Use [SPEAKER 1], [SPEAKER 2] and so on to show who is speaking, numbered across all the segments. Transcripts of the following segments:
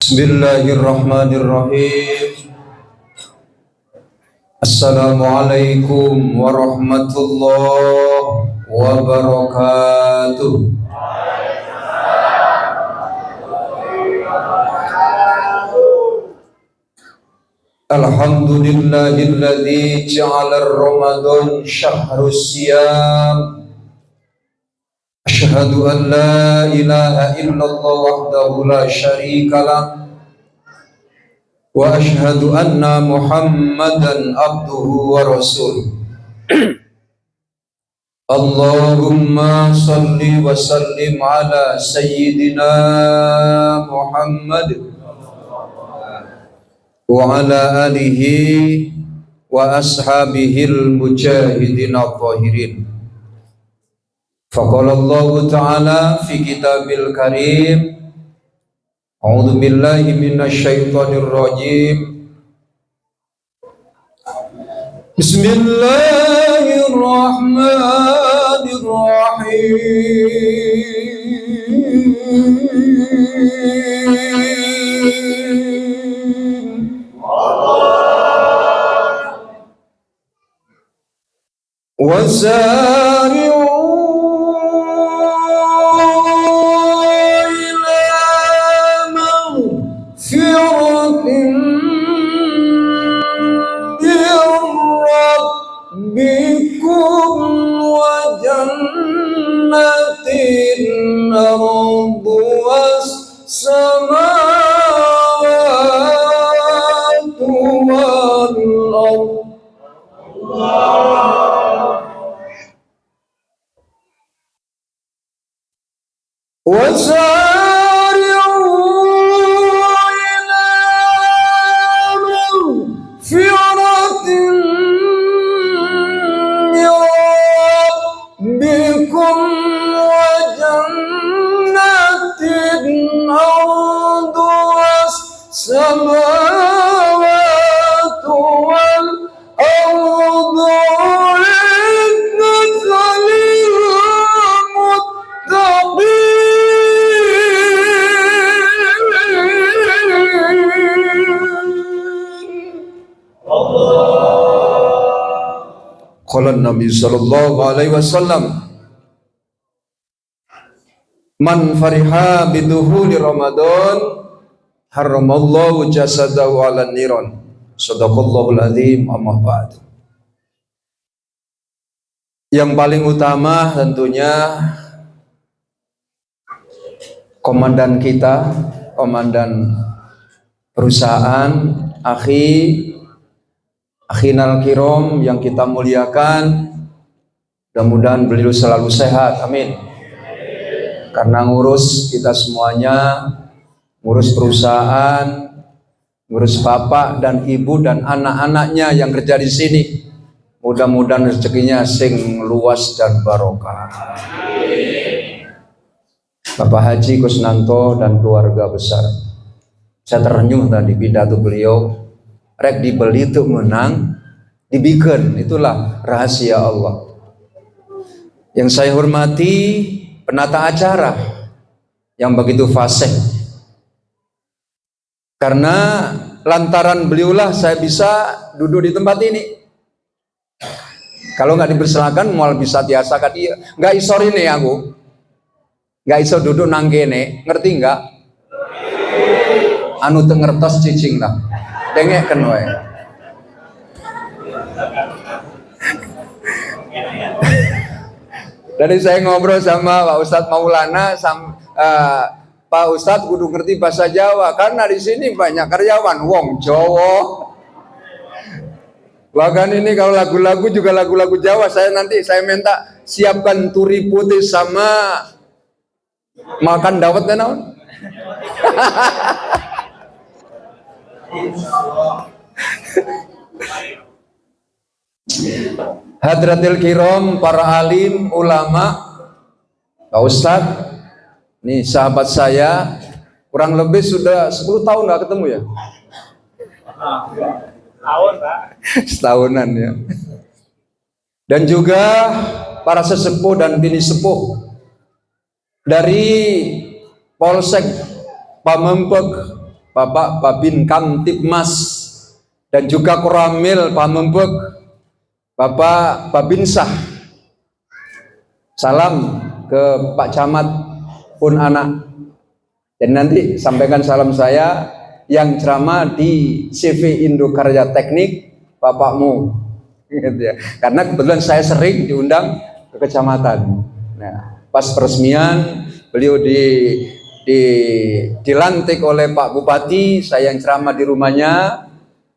[SPEAKER 1] Bismillahirrahmanirrahim. Assalamualaikum warahmatullahi wabarakatuh. Alhamdulillahilladzi ja'ala Ramadan syahrus siyam. Asyhadu an la ilaha illallah wahdahu la syarika lah wa asyhadu anna Muhammadan abduhu wa rasuluh. Allahumma salli wa sallim ala sayyidina Muhammad wa ala alihi wa ashabihil mujahidin al-zahirin. Faqala Allah Ta'ala fi kitabil karim, a'udzu billahi minasy syaithanir rajim. Bismillahirrahmanirrahim. Wasari'u bikum wa jannatin arduha samawati wal ardh. Qala Nabi sallallahu alaihi wasallam, man fariha biduhuli Ramadan haramallahu jasadahu ala niran. Shadaqallahul azim. Amma ba'd. Yang paling utama tentunya komandan kita, komandan perusahaan, akhinal kiram yang kita muliakan, mudah-mudahan beliau selalu sehat, amin. Karena ngurus kita semuanya, ngurus perusahaan, ngurus bapak dan ibu dan anak-anaknya yang kerja di sini. Mudah-mudahan rezekinya sing luas dan barokah. Bapak Haji Kusnanto dan keluarga besar. Saya terenyuh tadi pidato beliau. Rek dibeli itu menang, dibikin, itulah rahasia Allah. Yang saya hormati penata acara yang begitu fasih. Karena lantaran beliaulah saya bisa duduk di tempat ini. Kalau nggak dipersilakan, mau bisa biasa kan dia. Nggak iso ini aku, nggak iso duduk nanggene, ngerti nggak? Anu tengertos cicing lah. Dengek kan wae. Dari saya ngobrol sama Pak Ustadz Maulana, Pak Ustadz kudu ngerti bahasa Jawa karena di sini banyak karyawan wong Jawa. Bahkan ini kalau lagu-lagu juga lagu-lagu Jawa. Saya minta siapkan turi putih sama makan dawet naon. Hadratil kiram, para alim, ulama, Pak Ustadz, nih sahabat saya, kurang lebih sudah 10 tahun nggak ketemu ya? Setahun, Pak. Setahunan ya. Dan juga para sesepuh dan bini sepuh dari Polsek Pamempek Bapak Babin Kamtibmas, dan juga Koramil Pamembek, Bapak Babinsah. Salam ke Pak Camat pun anak. Dan nanti sampaikan salam saya yang ceramah di CV Indokarya Teknik, bapakmu. Gitu ya. Karena kebetulan saya sering diundang ke kecamatan. Nah, pas peresmian beliau dilantik oleh Pak Bupati, saya yang ceramah di rumahnya.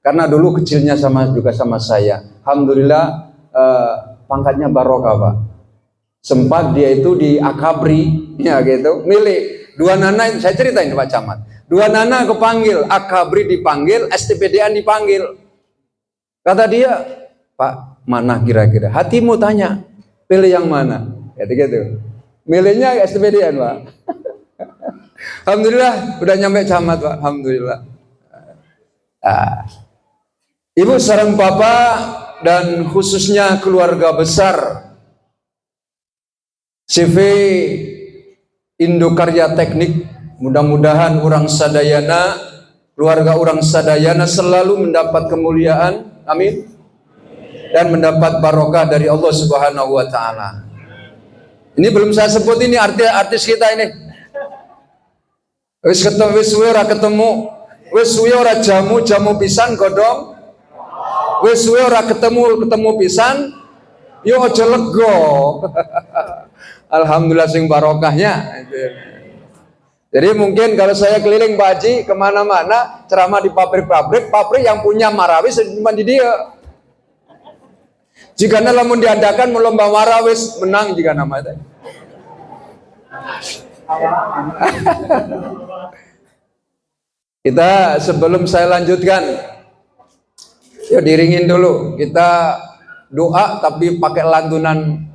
[SPEAKER 1] Karena dulu kecilnya sama saya. Alhamdulillah pangkatnya barokah, Pak. Sempat dia itu di Akabri, ya gitu, milik dua nana. Saya ceritain Pak Camat, dua nana kepanggil, Akabri dipanggil, STPDN dipanggil. Kata dia, Pak, mana kira-kira? Hatimu tanya, pilih yang mana? Gitu. Milihnya STPDN, Pak. Alhamdulillah, udah nyampe camat, Pak. Alhamdulillah. Ibu sareng Bapak dan khususnya keluarga besar CV Indokarya Teknik, mudah-mudahan orang sadayana, keluarga orang sadayana selalu mendapat kemuliaan, amin, dan mendapat barokah dari Allah Subhanahu wa Ta'ala. Ini belum saya sebut, ini artis kita ini. Wis suwe ora ketemu, wis suwe ora jamu pisan godhong, wis suwe ora ketemu pisan, yo aja lega. Alhamdulillah sing barokahnya. Jadi mungkin kalau saya keliling Pak Haji kemana-mana, ceramah di pabrik yang punya marawis cuma di dia. Jika lamun diadakan melomba marawis, menang jika nama itu. Kita sebelum saya lanjutkan, ya diringin dulu. Kita doa tapi pakai lantunan,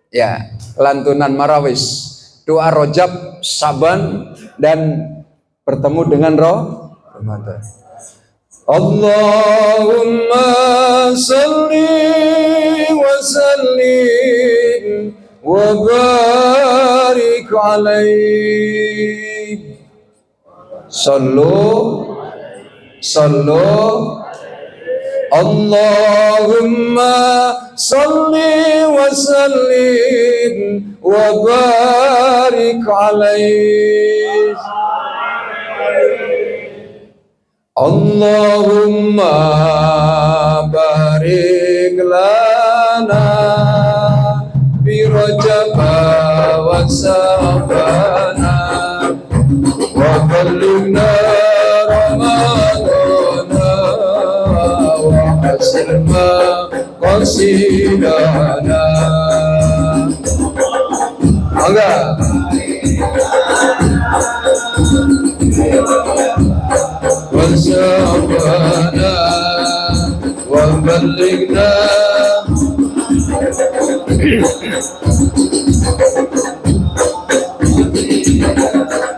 [SPEAKER 1] ya lantunan marawis. Doa Rojab, Saban, dan bertemu dengan Ramadan. Allahumma salli wa sallim wa barik alaihi. Sallu Allahumma salli wa sallim wa barik alaihi. Allahumma barik lana bi Rajab wa Sabana wa ballighna Ramadana wa hasilna qasidana. Enggak. Wasabana wa ballighna.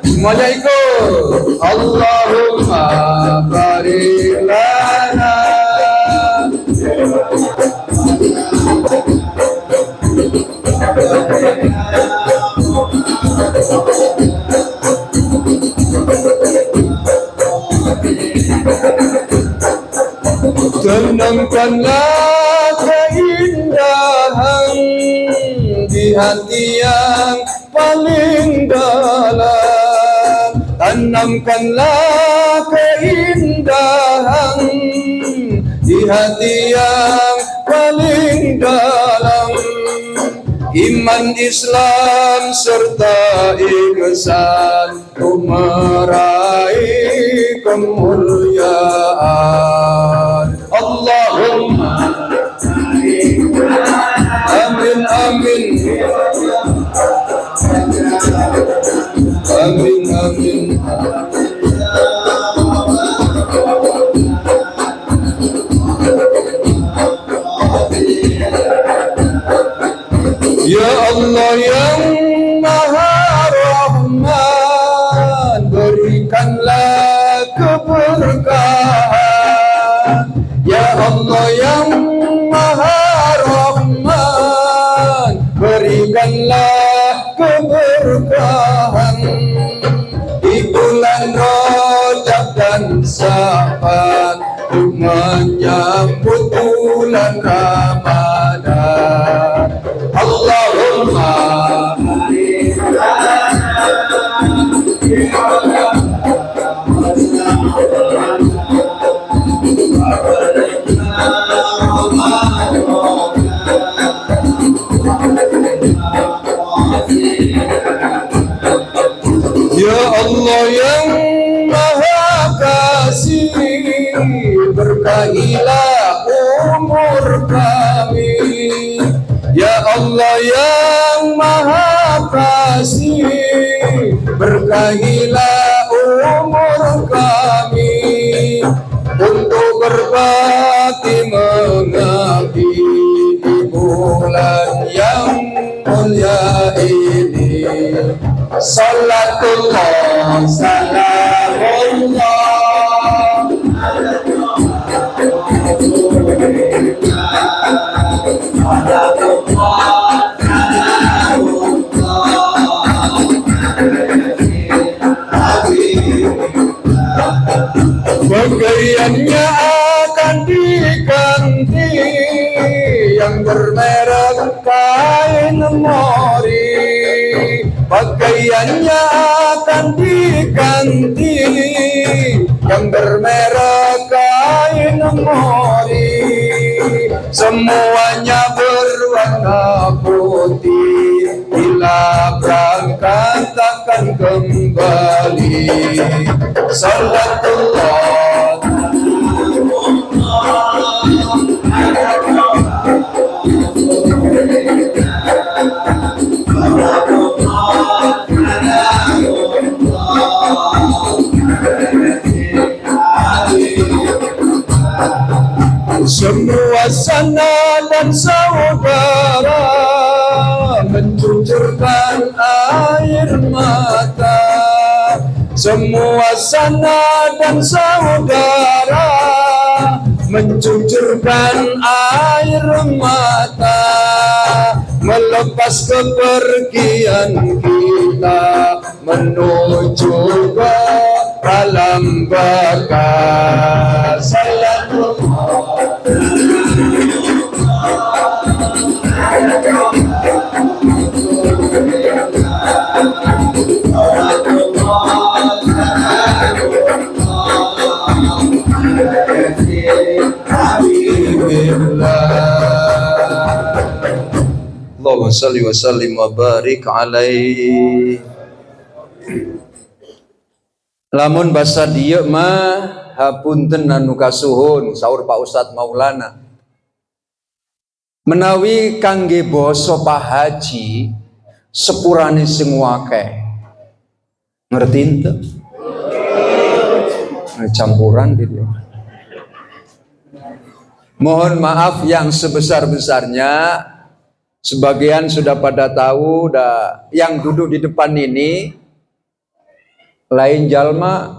[SPEAKER 1] Semuanya ikut. Allahumma barik lana. Tanamkanlah keindahan di hati yang paling dalam. Tanamkanlah keindahan di hati yang paling dalam. Iman Islam serta ihsan untuk meraih kemuliaan. Allahumma amin amin amin amin. Ya Allah yang Maha Rahman, berikanlah keberkahan. Ya Allah yang Maha Rahman, berikanlah keberkahan di bulan Rajab dan bersahabat untuk menyambut bulan Ramadan. Allahumma Ya Allah yang Maha Kasih, berkahilah umur kami. Ya Allah yang Maha Kasih, berkahilah umur kami untuk berbakti mengabdi di bulan yang mulia ini. Salatullah salamullah pakaiannya akan diganti yang bermerek kain mori. Pakaiannya akan diganti yang bermerek kain mori. Semuanya berwarna putih, bila berangkat akan kembali. Salatullah semua sanak dan saudara mencucurkan air mata. Semua sanak dan saudara mencucurkan air mata, melepas kepergian kita menuju ke alam baka. Allahumma salli wa sallim wa barik alaihi. Lamun basa dieu mah hapunten anu kasuhun saur Pak Ustadz Maulana. Menawi kangge basa Pak Haji sepurane sing akeh. Ngerti ente? Campuran gitu. Mohon maaf yang sebesar-besarnya. Sebagian sudah pada tahu, yang duduk di depan ini lain jalma,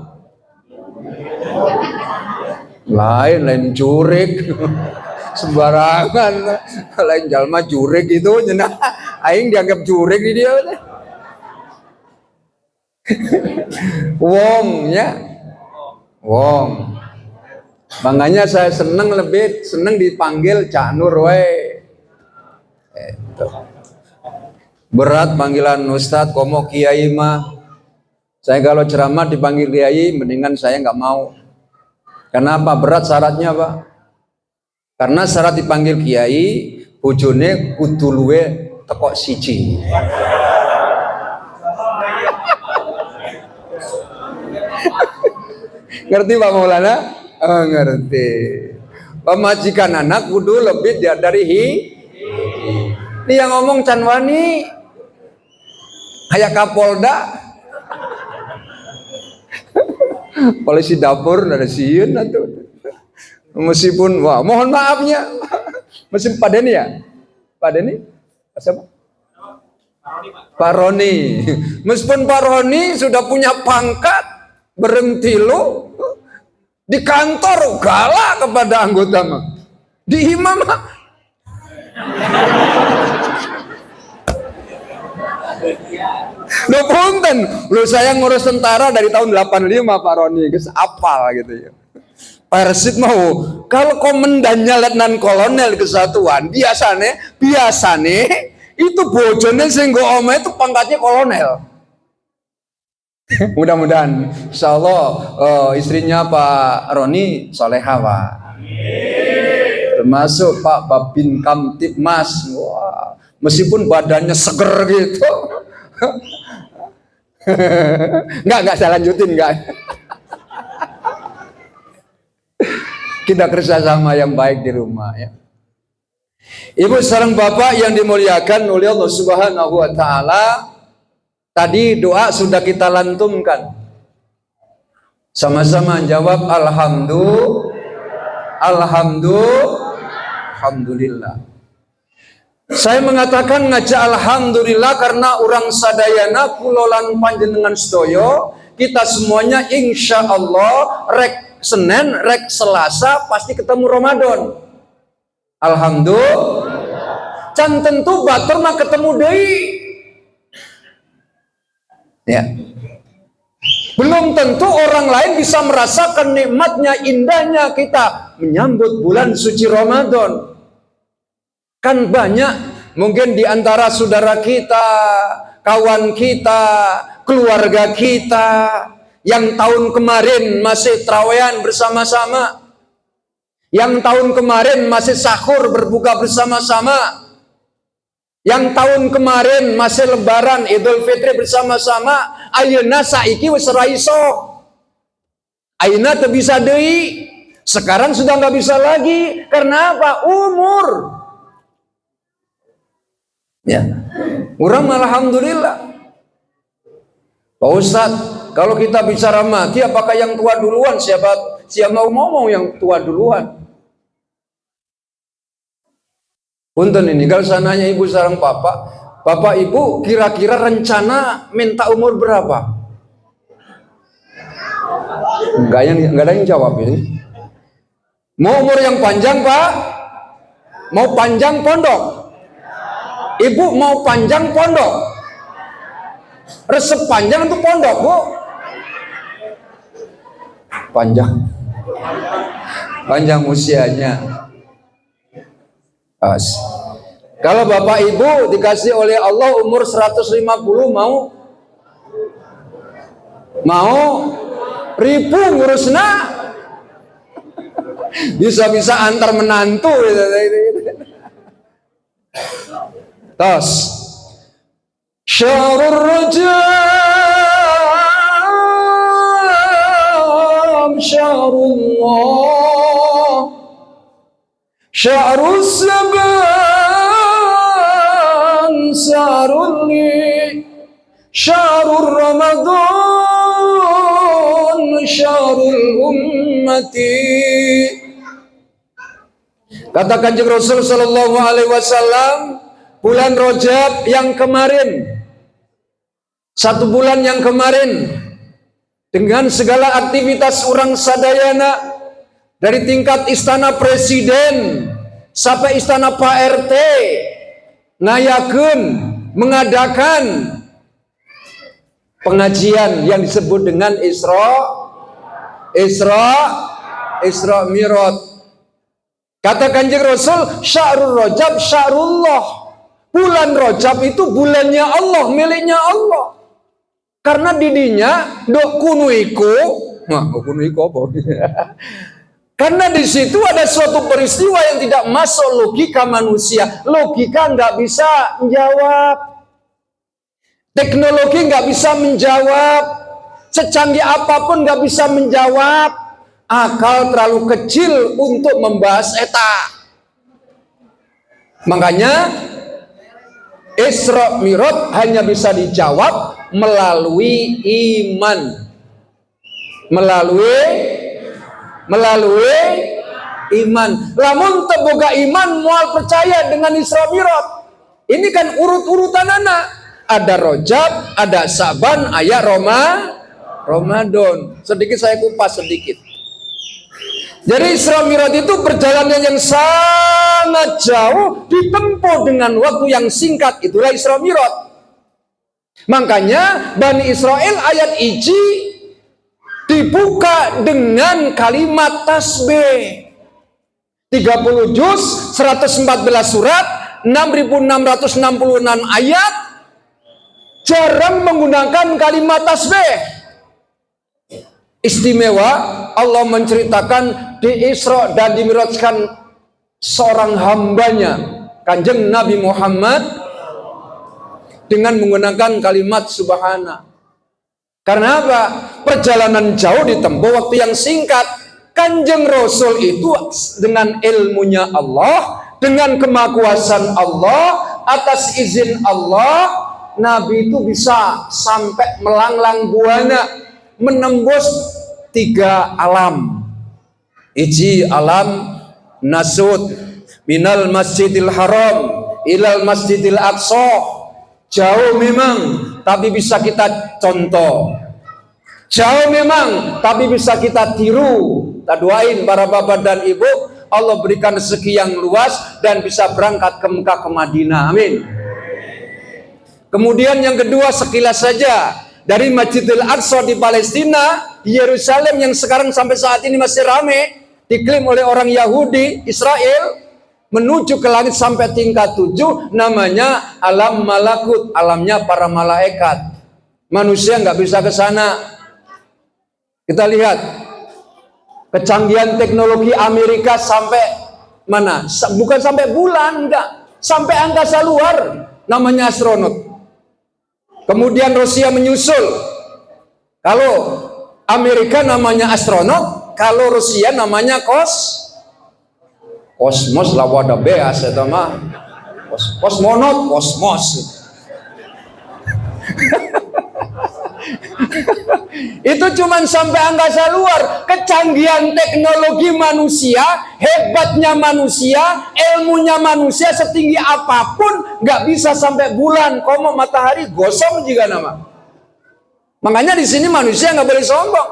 [SPEAKER 1] lain jurik, sembarangan, lain jalma jurik itu, jenah, aing dianggap jurik di dia, wong ya, wong. Makanya saya lebih seneng dipanggil Cak Nur we. Berat panggilan Ustadz, komo kiai mah. Saya kalau ceramah dipanggil kiai, mendingan saya nggak mau. Kenapa? Berat syaratnya, Pak. Karena syarat dipanggil kiai, bojone kudu luwe tekok siji. Ngerti Pak Maulana? Oh, ngerti. Pemajikan anak kudu lebih dari Ini yang ngomong Canwani kayak Kapolda. Polisi dapur dari sieun atuh. Meskipun wah, mohon maafnya. Meskipun Pak Deni ya? Pak Deni? Siapa? Pak Roni. Meskipun Pak Roni sudah punya pangkat, berhenti lo di kantor galak kepada anggota mah. Di imam Lo punten, lo saya ngurus tentara dari tahun 85 Pak Roni, guys apal gitu ya. Persib mau kalau komandannya letnan kolonel kesatuan biasanya itu bojone sing nggo omah itu pangkatnya kolonel. Mudah-mudahan insya Allah istrinya Pak Roni soleha Pak. Termasuk Pak Babin Kamtibmas. Wah, meskipun badannya seger gitu. Enggak saya lanjutin enggak. Kita kerjasama yang baik di rumah ya. Ibu sareng bapak yang dimuliakan oleh Allah Subhanahu wa taala, tadi doa sudah kita lantunkan. Sama-sama jawab alhamdulillah. Saya mengatakan ngajak alhamdulillah karena orang sadayana kulolan panjenengan sedoyo, kita semuanya insya Allah rek Senin, rek Selasa pasti ketemu Ramadan. Alhamdulillah. Can tentu batur mah ketemu deui. Ya. Belum tentu orang lain bisa merasakan nikmatnya, indahnya kita menyambut bulan suci Ramadan. Kan banyak mungkin di antara saudara kita, kawan kita, keluarga kita yang tahun kemarin masih trawean bersama-sama, yang tahun kemarin masih sahur berbuka bersama-sama, yang tahun kemarin masih lebaran Idul Fitri bersama-sama, ayeuna saiki wis ora iso. Ayeuna teu bisa deui. Sekarang sudah nggak bisa lagi. Karena apa? Umur. Ya. Urang alhamdulillah. Pak Ustadz, kalau kita bicara mati, apakah yang tua duluan? Siapa mau ngomong yang tua duluan? Punten ini, kalau sananya ibu sareng bapak ibu kira-kira rencana minta umur berapa? Enggak ada yang jawab ini. Mau umur yang panjang Pak? Mau panjang pondok? Ibu mau panjang pondok? Resep panjang itu pondok Bu? Panjang usianya. Kalau bapak ibu dikasih oleh Allah umur 150 mau ribu ngurusna, bisa antar menantu tos. Syahrul Rajab syahrullah, syahrul saban syahrul li, syahrul Ramadan syahrul ummati. Kata Kanjeng Rasul sallallahu alaihi wasallam, bulan Rajab yang kemarin, 1 bulan yang kemarin, dengan segala aktivitas orang sadayana, dari tingkat istana presiden sampai istana Pak RT, ngayakeun mengadakan pengajian yang disebut dengan Isra Mi'raj. Kata Kanjeng Rasul, Syahrul Rajab syahrullah. Bulan Rajab itu bulannya Allah, miliknya Allah. Karena didinya dok kunuiku, apa? Karena di situ ada suatu peristiwa yang tidak masuk logika manusia. Logika nggak bisa menjawab. Teknologi nggak bisa menjawab. Secanggih apapun nggak bisa menjawab. Akal terlalu kecil untuk membahas eta. Makanya Isra Mi'raj hanya bisa dijawab melalui iman. Melalui iman. Lamun teu boga iman moal percaya dengan Isra Mi'raj. Ini kan urut-urutan anak. Ada Rajab, ada Saban, aya Ramadan. Sedikit saya kupas sedikit. Jadi Isra Mi'raj itu perjalanan yang sangat jauh ditempuh dengan waktu yang singkat. Itulah Isra Mi'raj. Makanya Bani Israel ayat iji dibuka dengan kalimat tasbih. 30 juz, 114 surat, 6.666 ayat, jarang menggunakan kalimat tasbih. Istimewa, Allah menceritakan di Isra dan dimirajkan seorang hambanya, Kanjeng Nabi Muhammad, dengan menggunakan kalimat subhana. Karena apa? Perjalanan jauh ditempuh waktu yang singkat. Kanjeng Rasul itu dengan ilmunya Allah, dengan kemahakuasaan Allah, atas izin Allah, Nabi itu bisa sampai melanglang buana, menembus 3 alam. Iji alam nasud minal masjidil haram ilal masjidil aqsa. Jauh memang, tapi bisa kita contoh. Jauh memang, tapi bisa kita tiru. Kita doain para bapak dan ibu, Allah berikan rezeki yang luas dan bisa berangkat ke Mekah, ke Madinah. Amin. Kemudian yang kedua, sekilas saja, dari Masjidil Aqsa di Palestina, di Yerusalem yang sekarang sampai saat ini masih ramai, diklaim oleh orang Yahudi, Israel, menuju ke langit sampai tingkat 7, namanya alam malakut, alamnya para malaikat. Manusia nggak bisa ke sana. Kita lihat kecanggihan teknologi Amerika sampai mana? Bukan sampai bulan, enggak, sampai angkasa luar, namanya astronot. Kemudian Rusia menyusul. Kalau Amerika namanya astronot, kalau Rusia namanya kosmos lah, wadah beas itu mah. Kosmonot, kosmos. Itu cuman sampai angkasa luar. Kecanggihan teknologi manusia, hebatnya manusia, ilmunya manusia setinggi apapun nggak bisa sampai bulan. Komo matahari gosong juga nama. Makanya di sini manusia nggak boleh sombong.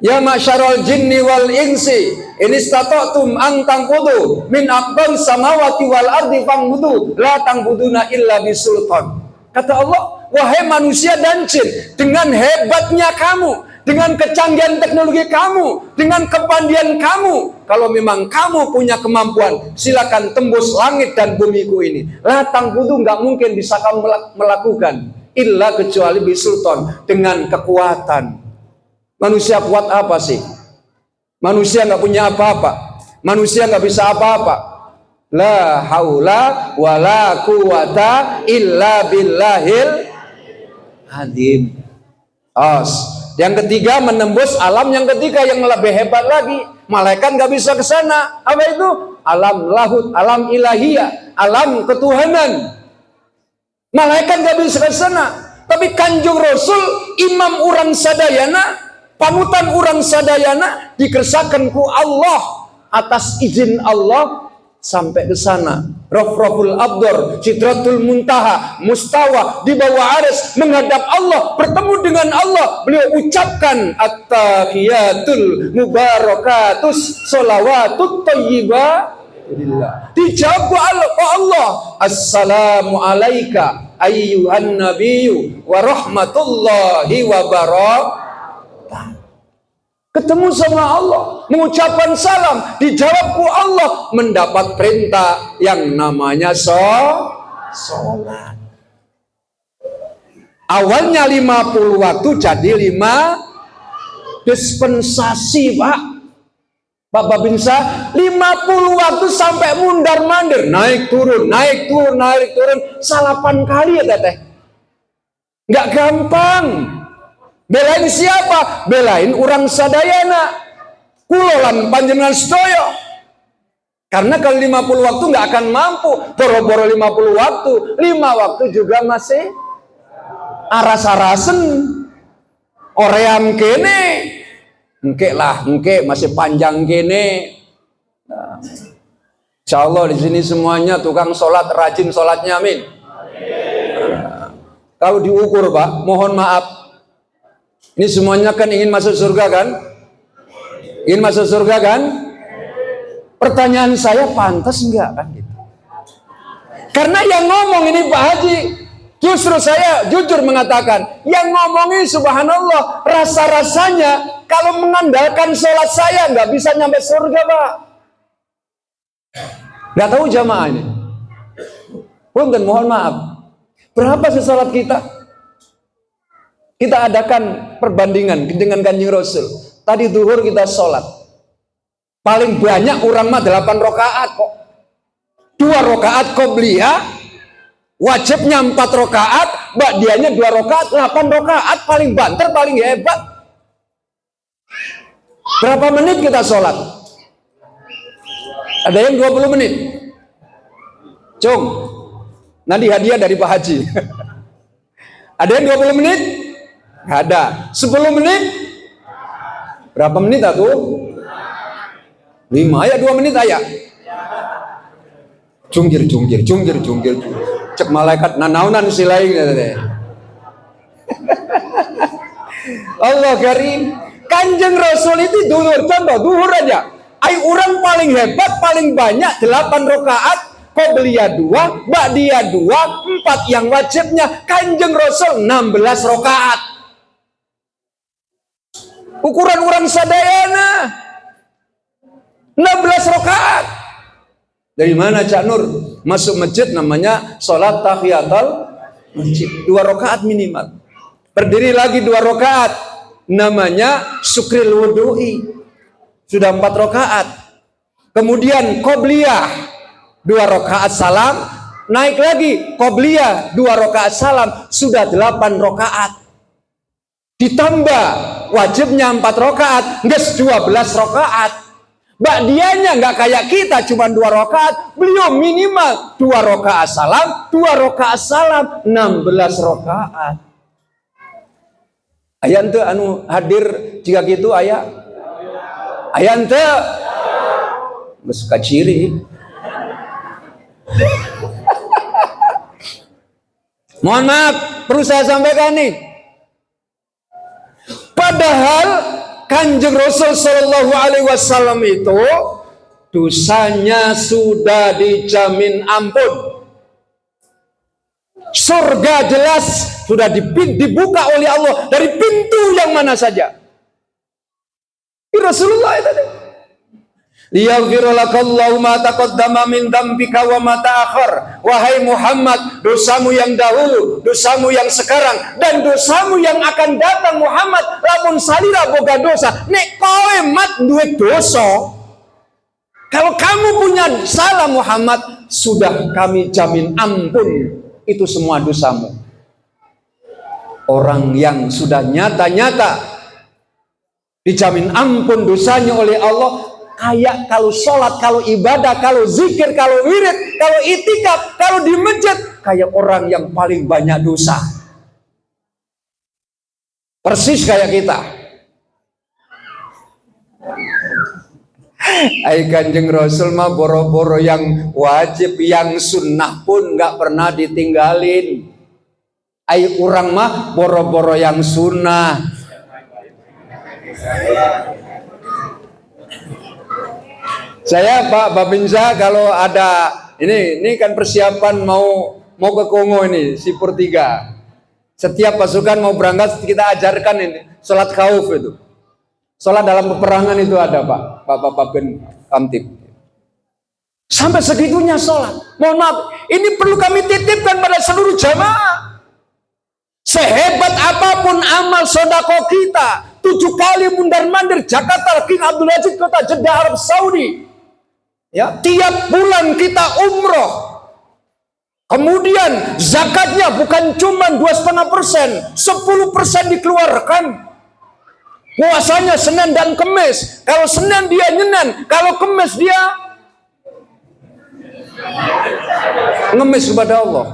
[SPEAKER 1] Ya masyarul jinni wal insi in istata'tum an tanfudu min aqdam samawati wal ardi fangfudu la tanfuduna illa bisultan. Kata Allah, wahai manusia dan jin, dengan hebatnya kamu, dengan kecanggihan teknologi kamu, dengan kepandian kamu, kalau memang kamu punya kemampuan, silakan tembus langit dan bumiku ini. Latang kudu nggak mungkin bisa kamu melakukan, illa kecuali bisultan, dengan kekuatan. Manusia kuat apa sih? Manusia nggak punya apa-apa. Manusia nggak bisa apa-apa. La haula wala quwata illa billahil azim. Yang ketiga, menembus alam yang ketiga yang lebih hebat lagi. Malaikat nggak bisa ke sana. Apa itu? Alam lahut, alam ilahiyah, alam ketuhanan. Malaikat nggak bisa ke sana. Tapi Kanjeng Rasul, imam urang sadayana, panutan urang sadayana, dikersakan ku Allah atas izin Allah sampai ke sana. Rafraful Abdor, Sidratul Muntaha, Mustawa, di bawah arsy, menghadap Allah, bertemu dengan Allah. Beliau ucapkan at-tahiyatul mubarakatus sholawatut thayyibah. Dijawab oleh Allah, assalamu alaika ayyuhan nabiyyu wa rahmatullahi wa barakatuh. Ketemu sama Allah, mengucapkan salam, dijawabku Allah, mendapat perintah yang namanya sholat. Awalnya 50 waktu jadi 5 dispensasi, Pak. Bapak bisa 50 waktu sampai mundar-mandir, naik turun, naik turun, naik turun, 8 kali ya teteh. Nggak gampang. Belain siapa? Belain orang sadayana. Kulolan panjenengan sedaya. Karena kalau 50 waktu nggak akan mampu. Boro-boro 50 waktu, 5 waktu juga masih aras-arasen. Oream kene. Engke lah, engke masih panjang kene. Nah, insya Allah di sini semuanya tukang sholat, rajin sholatnya, amin. Nah, kalau diukur, Pak, mohon maaf. Ini semuanya kan ingin masuk surga kan? Ingin masuk surga kan? Pertanyaan saya, pantas enggak kan gitu? Karena yang ngomong ini Pak Haji, Justru saya jujur mengatakan, yang ngomongin subhanallah, rasa-rasanya kalau mengandalkan sholat saya nggak bisa nyampe surga, Pak. Nggak tahu jamaah ini. Punten, mohon maaf. Berapa sih sholat kita? Kita adakan perbandingan dengan Kanjeng Rasul. Tadi duhur kita sholat. Paling banyak orang mah 8 rakaat kok. 2 rakaat qobliyah, wajibnya 4 rakaat, ba'diyahnya 2 rakaat, 8 rakaat, paling banter, paling hebat. Berapa menit kita sholat? Ada yang 20 menit. Cung, nanti hadiah dari Pak Haji. Ada yang 20 menit? Nggak ada. 10 menit? Berapa menit atuh? 5, ayah 2 menit ayah. Jungkir. Cek malaikat nanaunan silain. Allah karim. Kanjeng Rasul itu duhur, contoh duhur aja. Ay orang paling hebat, paling banyak 8 rakaat, qobliyah 2, ba'diyah 2, 4 yang wajibnya. Kanjeng Rasul 16 rakaat. Ukuran orang sadayana 16 rakaat. Dari mana Cak Nur? Masuk masjid namanya sholat tahiyatul masjid, 2 rakaat minimal. Berdiri lagi 2 rakaat, namanya syukril wudu'i, sudah 4 rakaat. Kemudian qobliyah 2 rakaat salam, naik lagi qobliyah 2 rakaat salam, sudah 8 rakaat. Ditambah wajibnya 4 rakaat, nges 12 rakaat. Ba'diyahnya nggak kayak kita cuma 2 rakaat, beliau minimal 2 rakaat salam, 2 rakaat salam, 16 rakaat. Ayah ente anu hadir jika gitu ayah. Ayah ente geus kaciri. Mohon maaf, perlu saya sampaikan nih. Padahal Kanjeng Rasul Shallallahu Alaihi Wasallam itu dosanya sudah dijamin ampun. Surga jelas sudah dibuka oleh Allah dari pintu yang mana saja. Rasulullah itu. Liyaghfira lakallahu ma taqaddama min dzambika wa ma ta'akhkhar. Wahai Muhammad, dosamu yang dahulu, dosamu yang sekarang, dan dosamu yang akan datang Muhammad, lamun salira boga dosa. Nek kowe mat duwe dosa, kalau kamu punya salah Muhammad, sudah kami jamin ampun itu semua dosamu. Orang yang sudah nyata-nyata dijamin ampun dosanya oleh Allah, kayak kalau sholat, kalau ibadah, kalau zikir, kalau wirid, kalau itikaf, kalau di masjid, kayak orang yang paling banyak dosa. Persis kayak kita. Ai Kanjeng Rasul mah boro-boro yang wajib, yang sunnah pun nggak pernah ditinggalin. Ai orang mah boro-boro yang sunnah. Saya Pak Babinsa kalau ada ini kan persiapan mau ke Kongo ini Sipur 3. Setiap pasukan mau berangkat kita ajarkan ini sholat khauf itu. Sholat dalam peperangan itu ada Pak Babin Kamtib. Sampai segitunya sholat. Mohon maaf, ini perlu kami titipkan pada seluruh jamaah. Sehebat apapun amal sodako kita, 7 kali mundar-mandir Jakarta King Abdul Aziz kota Jeddah Arab Saudi. Ya, tiap bulan kita umroh. Kemudian zakatnya bukan cuma 2,5%, 10% dikeluarkan. Puasanya Senin dan Kemis. Kalau Senin dia nyenan, kalau Kemis dia ngemis kepada Allah.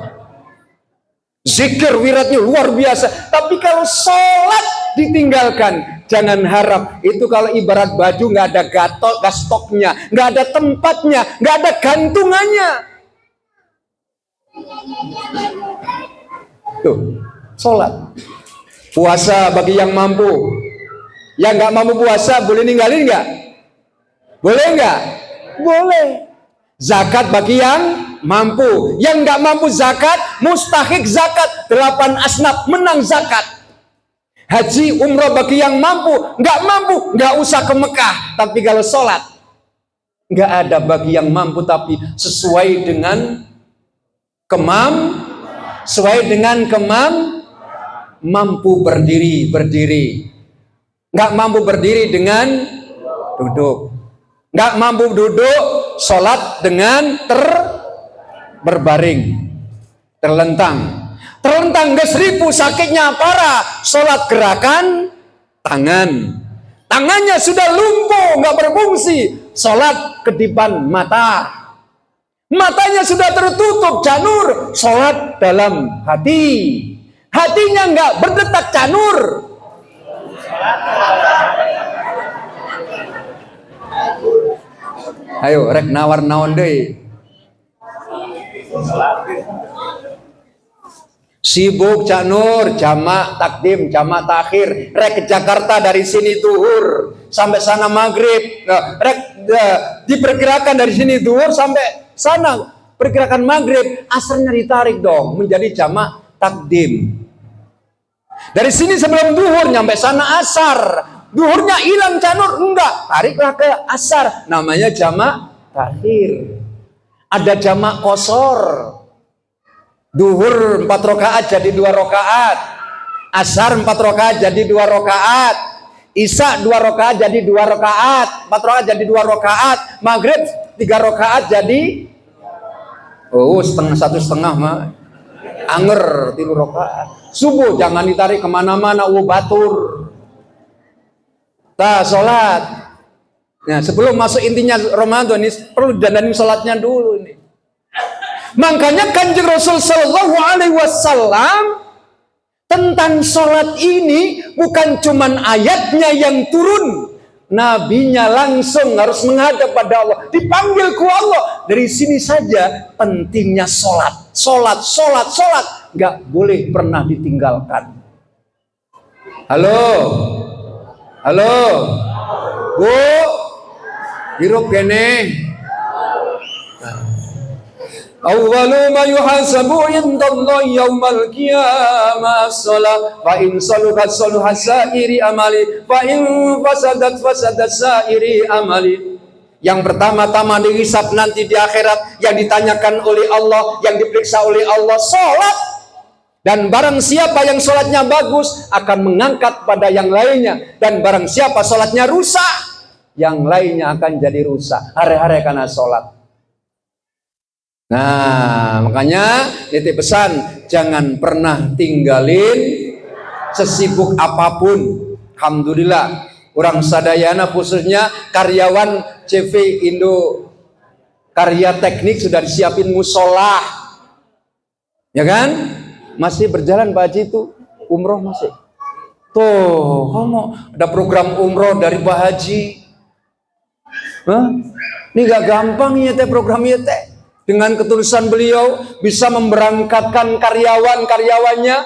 [SPEAKER 1] Zikir wiradnya luar biasa. Tapi kalau sholat ditinggalkan, jangan harap itu kalau ibarat baju nggak ada stoknya, nggak ada tempatnya, nggak ada gantungannya. Tuh, sholat. Puasa bagi yang mampu. Yang nggak mampu puasa boleh ninggalin nggak? Boleh nggak? Boleh. Zakat bagi yang mampu. Yang nggak mampu zakat, mustahik zakat. 8 asnaf menang zakat. Haji umroh bagi yang mampu. Nggak mampu, nggak usah ke Mekah. Tapi kalau sholat, nggak ada bagi yang mampu, tapi sesuai dengan mampu berdiri. Nggak mampu berdiri dengan duduk. Nggak mampu duduk, sholat dengan berbaring, terlentang ke 1000, sakitnya parah, sholat gerakan tangannya sudah lumpuh, nggak berfungsi, sholat kedipan matanya sudah tertutup janur, sholat dalam hatinya nggak berdetak janur. Ayo rek nawar-nawon deui. Sibuk Cak Nur, jamak takdim, jamak takhir. Rek ke Jakarta dari sini zuhur sampai sana maghrib. Diperkirakan dari sini zuhur sampai sana perkirakan maghrib, asarnya ditarik dong menjadi jamak takdim. Dari sini sebelum zuhur nyampe sana asar. Duhurnya hilang canur, enggak, tariklah ke asar, namanya jamak takhir. Ada jamak qosor, duhur 4 rakaat jadi 2 rakaat, asar 4 rakaat jadi 2 rakaat, isya 2 rakaat jadi 2 rakaat, 4 rakaat jadi 2 rakaat, maghrib 3 rakaat jadi setengah mah anger 3 rakaat. Subuh jangan ditarik kemana-mana, batur. Sholat. Nah, sebelum masuk intinya Ramadan ini perlu dandanin sholatnya dulu ini. Makanya Kanjeng Rasul Shallallahu Alaihi Wasallam tentang sholat ini bukan cuman ayatnya yang turun, nabinya langsung harus menghadap pada Allah, dipanggil ku Allah. Dari sini saja pentingnya sholat, nggak boleh pernah ditinggalkan. Halo, Bu, hirup kene. Awwalu ma yuhasabu indallahi yaumal qiyamah as-shalah, fa in saluhat saluhat sa'iri amali, fa in fasadat sa'iri amali. Yang pertama-tama dihisab nanti di akhirat, yang ditanyakan oleh Allah, yang diperiksa oleh Allah, sholat. Dan barang siapa yang sholatnya bagus akan mengangkat pada yang lainnya. Dan barang siapa sholatnya rusak, yang lainnya akan jadi rusak. Hari-hari karena sholat. Nah, makanya titip pesan, jangan pernah tinggalin sesibuk apapun. Alhamdulillah, orang Sadayana khususnya karyawan CV Indo Karya Teknik sudah disiapin musola. Ya kan? Masih berjalan Pak Haji itu umroh masih. Tuh, kamu ada program umroh dari Pak Haji. Ini gak gampang ya teh programnya teh. Dengan ketulusan beliau bisa memberangkatkan karyawan-karyawannya,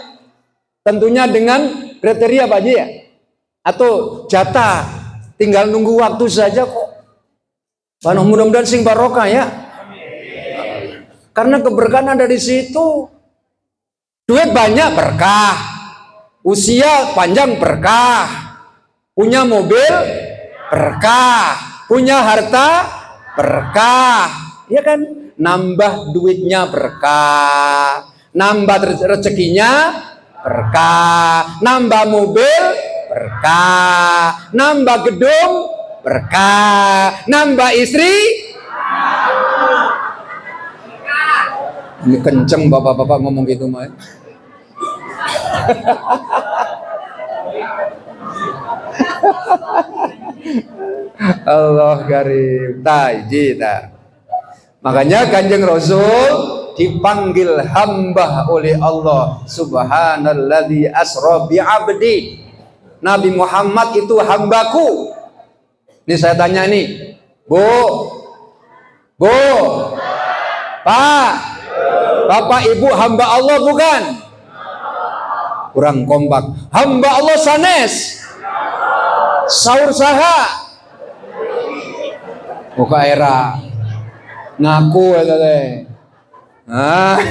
[SPEAKER 1] tentunya dengan kriteria Pak Haji ya, atau jatah, tinggal nunggu waktu saja kok. Mudah-mudahan sing barokah ya. Karena keberkahan ada di situ. Duit banyak berkah, usia panjang berkah, punya mobil berkah, punya harta berkah, ya kan? Nambah duitnya berkah, nambah rezekinya berkah, nambah mobil berkah, nambah gedung berkah, nambah istri. Ini kenceng bapak-bapak ngomong gitu mah. Allah karim. Makanya Kanjeng Rasul dipanggil hamba oleh Allah. Subhanalladzi asra bi abdi. Nabi Muhammad itu hambaku. Ini saya tanya nih, Bu, Pak, Bapak Ibu hamba Allah bukan? Kurang kompak. Hamba Allah sanes. Saur saha. Buka era. Ngaku ya teh. Nah,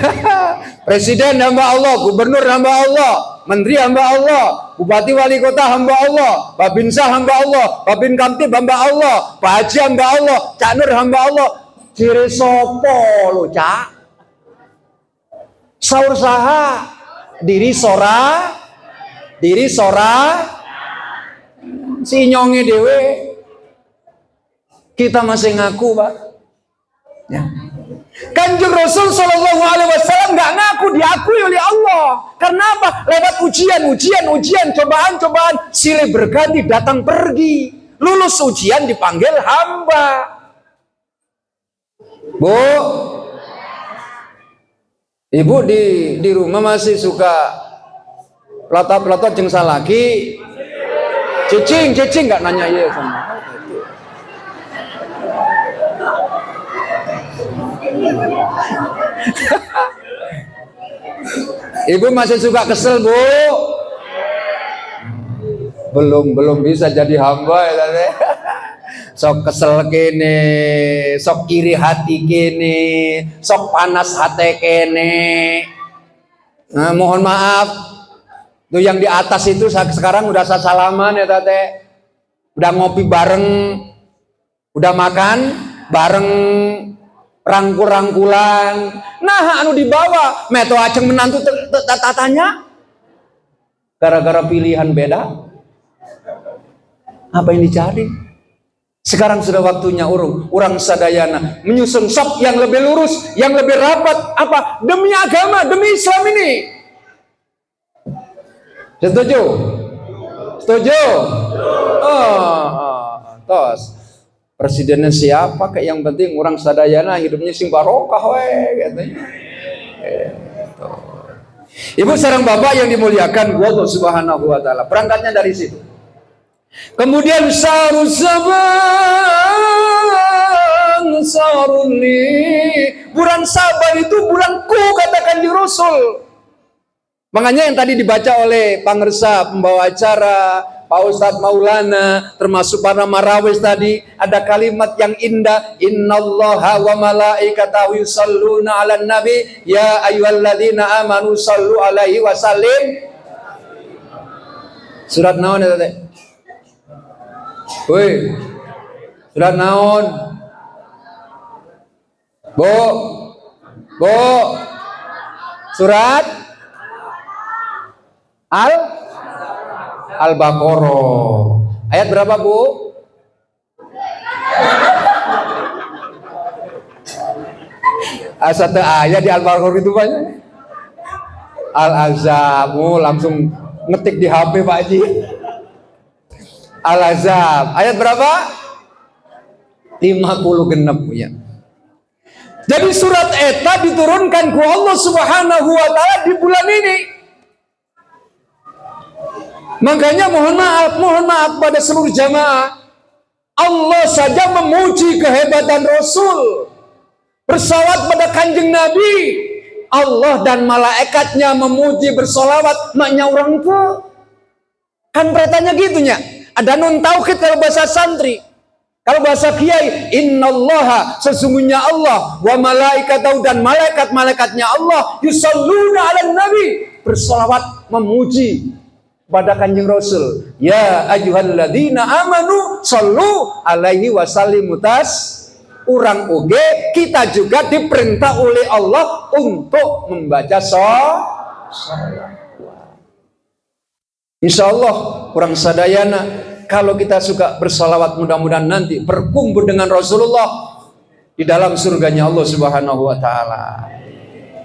[SPEAKER 1] presiden hamba Allah, gubernur hamba Allah, menteri hamba Allah, bupati wali kota hamba Allah, babinsa hamba Allah, babin kamtib hamba Allah, pak haji hamba Allah, cak nur hamba Allah. Ciri sopo lo cak? Saur saha, diri sora, si nyonge dewe. Kita masih ngaku, Pak. Ya. Kanjeng Rasul Shallallahu Alaihi Wasallam nggak ngaku, diakui oleh Allah. Karena apa? Lewat ujian, cobaan, silih berganti, datang pergi. Lulus ujian dipanggil hamba. Bu, ibu di rumah masih suka pelotot jeung salaki. Cicing nggak nanya ya sama. Ibu masih suka kesel, Bu? Belum bisa jadi hamba ya tadi. Sok kesel kene, sok iri hati kene, sok panas hati kene. Nah, mohon maaf. Tuh yang di atas itu sekarang udah salaman ya tadi. Udah ngopi bareng, udah makan bareng, rangkul-rangkulan. Nah, anu dibawa meto aceng menantu tatanya gara-gara pilihan beda. Apa yang dicari? Sekarang sudah waktunya orang sadayana menyusun sop yang lebih lurus, yang lebih rapat. Apa? Demi agama, demi Islam ini. Setuju? Tos. Presidennya siapa? Kayak yang penting orang sadayana hidupnya sing barokah we katanya. Ibu sareng bapak yang dimuliakan Allah Subhanahu wa taala. Berangkatnya dari situ. Kemudian sarunli. Bulan Saban itu bulanku katakan di Rasul. Makanya yang tadi dibaca oleh pangersa pembawa acara Pak Ustadz Maulana, termasuk para marawis tadi, ada kalimat yang indah, innallaha wa malaikatahu yusalluna 'alan nabi ya ayyuhalladzina amanu sallu 'alaihi wa sallim. Surat naon eta teh? Woi. Surat naon? Bu. Surat Al-Baqarah. Ayat berapa, Bu? Satu ayat di Al-Baqarah itu banyak. Al-Azab, langsung ngetik di HP Pak Haji. Al-Azab, ayat berapa? 50 genep ya. Jadi surat eta diturunkan ku Allah Subhanahu wa taala di bulan ini. Makanya mohon maaf pada seluruh jamaah. Allah saja memuji kehebatan Rasul. Bersalawat pada kanjeng Nabi. Allah dan malaikatnya memuji bersolawat maknya orang tua. Kan beritanya gitunya. Ada nun tauhid kalau bahasa santri. Kalau bahasa kiai, innallaha, sesungguhnya Allah, wa malaikatahu, dan malaikat-malaikatnya Allah, yusalluna 'alan nabi, bersolawat memuji pada kanjeng Rasul. Ya ayyuhalladzina amanu sallu alaihi wasallimu tas. Urang oge kita juga diperintah oleh Allah untuk membaca sholawat. Insyaallah orang sadayana kalau kita suka bersalawat, mudah-mudahan nanti berkumpul dengan Rasulullah di dalam surganya Allah Subhanahu wa taala.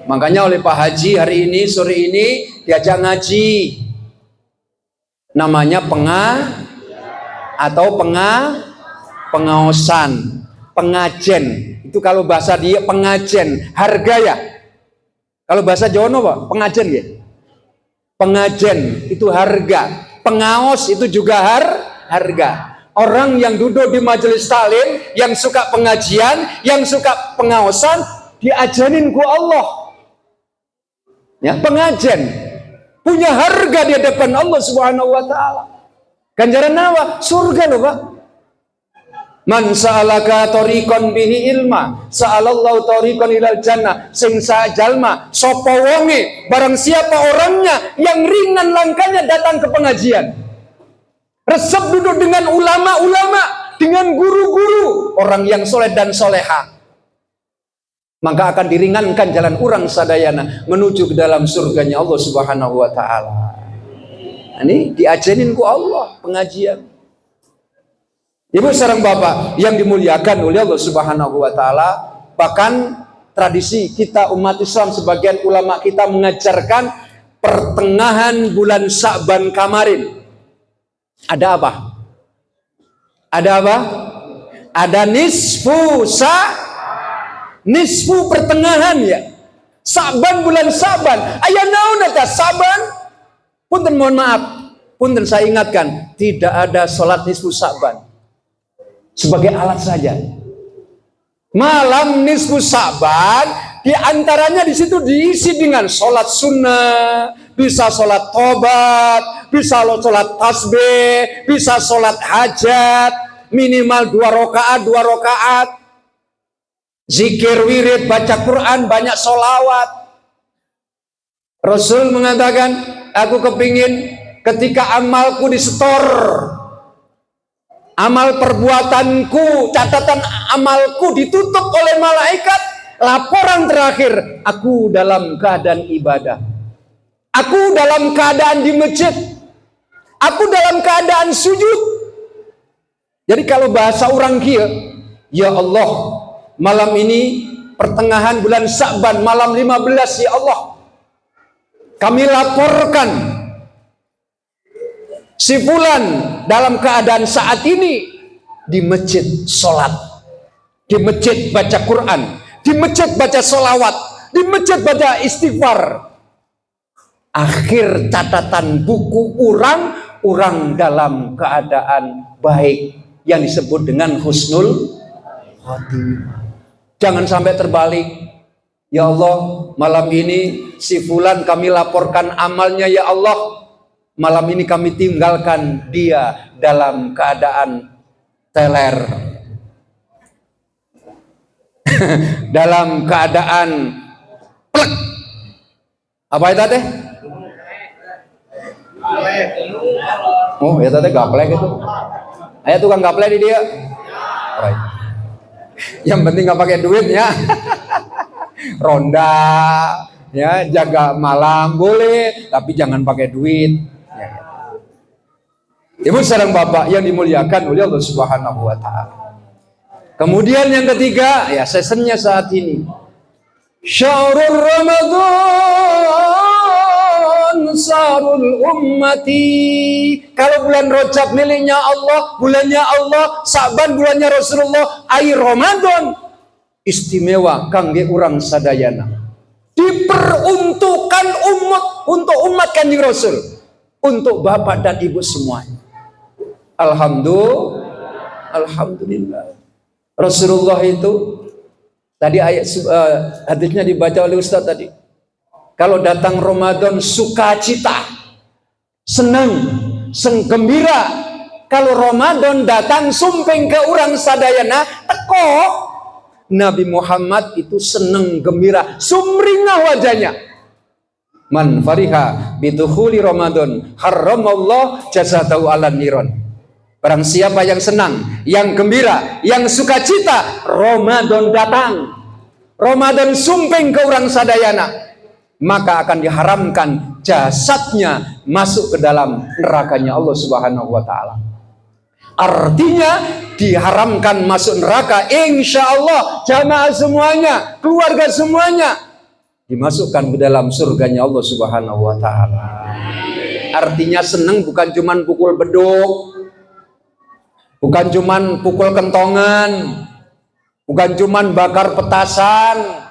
[SPEAKER 1] Makanya oleh Pak Haji hari ini, sore ini diajak ngaji. Namanya pengaosan, pengajen. Itu kalau bahasa dia pengajen, harga ya. Kalau bahasa Jawa apa? Pengajen ya. Pengajen itu harga, pengaos itu juga harga. Orang yang duduk di majelis taklim, yang suka pengajian, yang suka pengaosan, diajarin ku Allah. Ya, pengajen punya harga di hadapan Allah Subhanahu wa taala. Ganjaran apa? Surga loh, Pak. Man sa'alaka tariqan bihi ilma, sa'alallahu tariqan ilal jannah. Sing jalma sapa wonge, barang siapa orangnya yang ringan langkahnya datang ke pengajian. Resep duduk dengan ulama-ulama, dengan guru-guru, orang yang soleh dan soleha. Maka akan diringankan jalan orang sadayana menuju ke dalam surganya Allah Subhanahu wa taala. Ini diajarin ku Allah pengajian. Ibu sareng bapak yang dimuliakan oleh Allah Subhanahu wa taala, bahkan tradisi kita umat Islam sebagian ulama kita mengajarkan pertengahan bulan Sya'ban kemarin ada apa? Ada apa? Ada nisfu pertengahan ya. Sya'ban bulan Sya'ban. Aya naon eta Sya'ban? Punten mohon maaf, punten saya ingatkan, tidak ada sholat nisfu Sya'ban. Sebagai alat saja. Malam nisfu Sya'ban diantaranya di situ diisi dengan sholat sunnah, bisa sholat tobat, bisa sholat tasbih, bisa sholat hajat, minimal 2 rakaat, zikir wirid, baca Quran, banyak sholawat. Rasul mengatakan, aku kepingin ketika amalku disetor, amal perbuatanku, catatan amalku ditutup oleh malaikat, laporan terakhir, aku dalam keadaan ibadah, aku dalam keadaan di masjid, aku dalam keadaan sujud. Jadi kalau bahasa orang kia, ya Allah, malam ini pertengahan bulan Sya'ban, malam 15, ya Allah, kami laporkan si fulan dalam keadaan saat ini di masjid sholat, di masjid baca Quran, di masjid baca sholawat, di masjid baca istighfar. Akhir catatan buku orang dalam keadaan baik yang disebut dengan husnul khotimah. Jangan sampai terbalik. Ya Allah, malam ini si fulan kami laporkan amalnya, ya Allah, malam ini kami tinggalkan dia dalam keadaan teler, dalam keadaan plek. Apa itu teh? Oh, ya teh gaplek itu. Ayo tukang gaplek di dia. Oh, yang penting nggak pakai duit ya. Ronda, ya, jaga malam boleh, tapi jangan pakai duit. Ibu sareng bapak yang dimuliakan oleh Allah Subhanahu wa taala. Kemudian yang ketiga, ya seasonnya saat ini. Syahrul Ramadan sarul ummati. Kalau bulan Rajab miliknya Allah, bulannya Allah, Sya'ban bulannya Rasulullah, air Ramadan istimewa kangge urang sadayana. Diperuntukkan untuk umat Kanjeng Rasul, untuk bapak dan ibu semuanya. Alhamdulillah. Rasulullah itu tadi ayat hadisnya dibaca oleh Ustaz tadi. Kalau datang Ramadan sukacita, senang, gembira. Kalau Ramadan datang sumping ke orang sadayana teko, Nabi Muhammad itu senang gembira, sumringah wajahnya. Man fariha bidukhuli Ramadan harramallah jazatahu ala niron. Barang siapa yang senang, yang gembira, yang sukacita, Ramadan datang, Ramadan sumping ke orang sadayana, maka akan diharamkan jasadnya masuk ke dalam nerakanya Allah Subhanahu wa taala. Artinya diharamkan masuk neraka, insya Allah jamaah semuanya, keluarga semuanya dimasukkan ke dalam surganya Allah Subhanahu wa taala. Artinya senang bukan cuman pukul beduk, bukan cuman pukul kentongan, bukan cuman bakar petasan,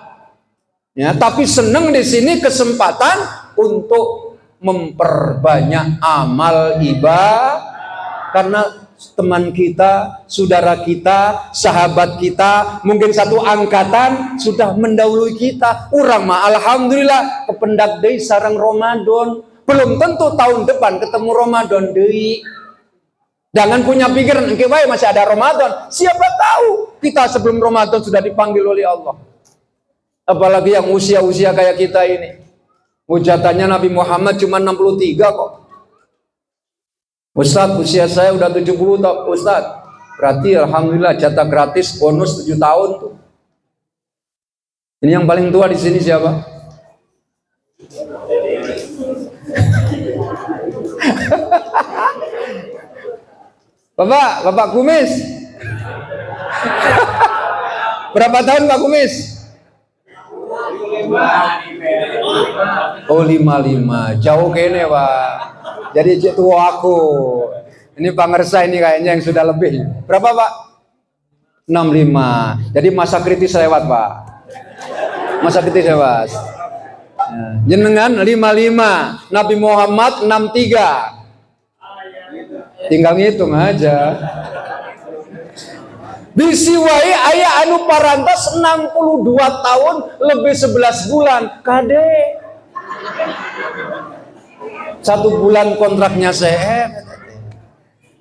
[SPEAKER 1] ya, tapi senang di sini kesempatan untuk memperbanyak amal ibadah, karena teman kita, saudara kita, sahabat kita, mungkin satu angkatan sudah mendahului kita. Urang mah alhamdulillah kependak deui sareng Ramadan. Belum tentu tahun depan ketemu Ramadan deui. Jangan punya pikiran, masih ada Ramadan. Siapa tahu kita sebelum Ramadan sudah dipanggil oleh Allah. Apalagi yang usia-usia kayak kita ini. Ujatannya Nabi Muhammad cuma 63 kok. Ustadz, usia saya udah 70 tahun. Ustadz, berarti alhamdulillah jatah gratis bonus 7 tahun tuh. Ini yang paling tua di sini siapa? Bapak Kumis. Berapa tahun Pak Kumis? 55. Oh 55. Jauh kene Pak. Jadi tua aku. Ini Pak Ngersa ini kayaknya yang sudah lebih. Berapa Pak? 65. Jadi masa kritis lewat Pak. Masa kritis lewat. Jenengan 55. Nabi Muhammad 63. Tinggal ngitung aja. Bisiwai ayah anu parantos 62 tahun lebih 11 bulan. Kade 1 bulan kontraknya saya.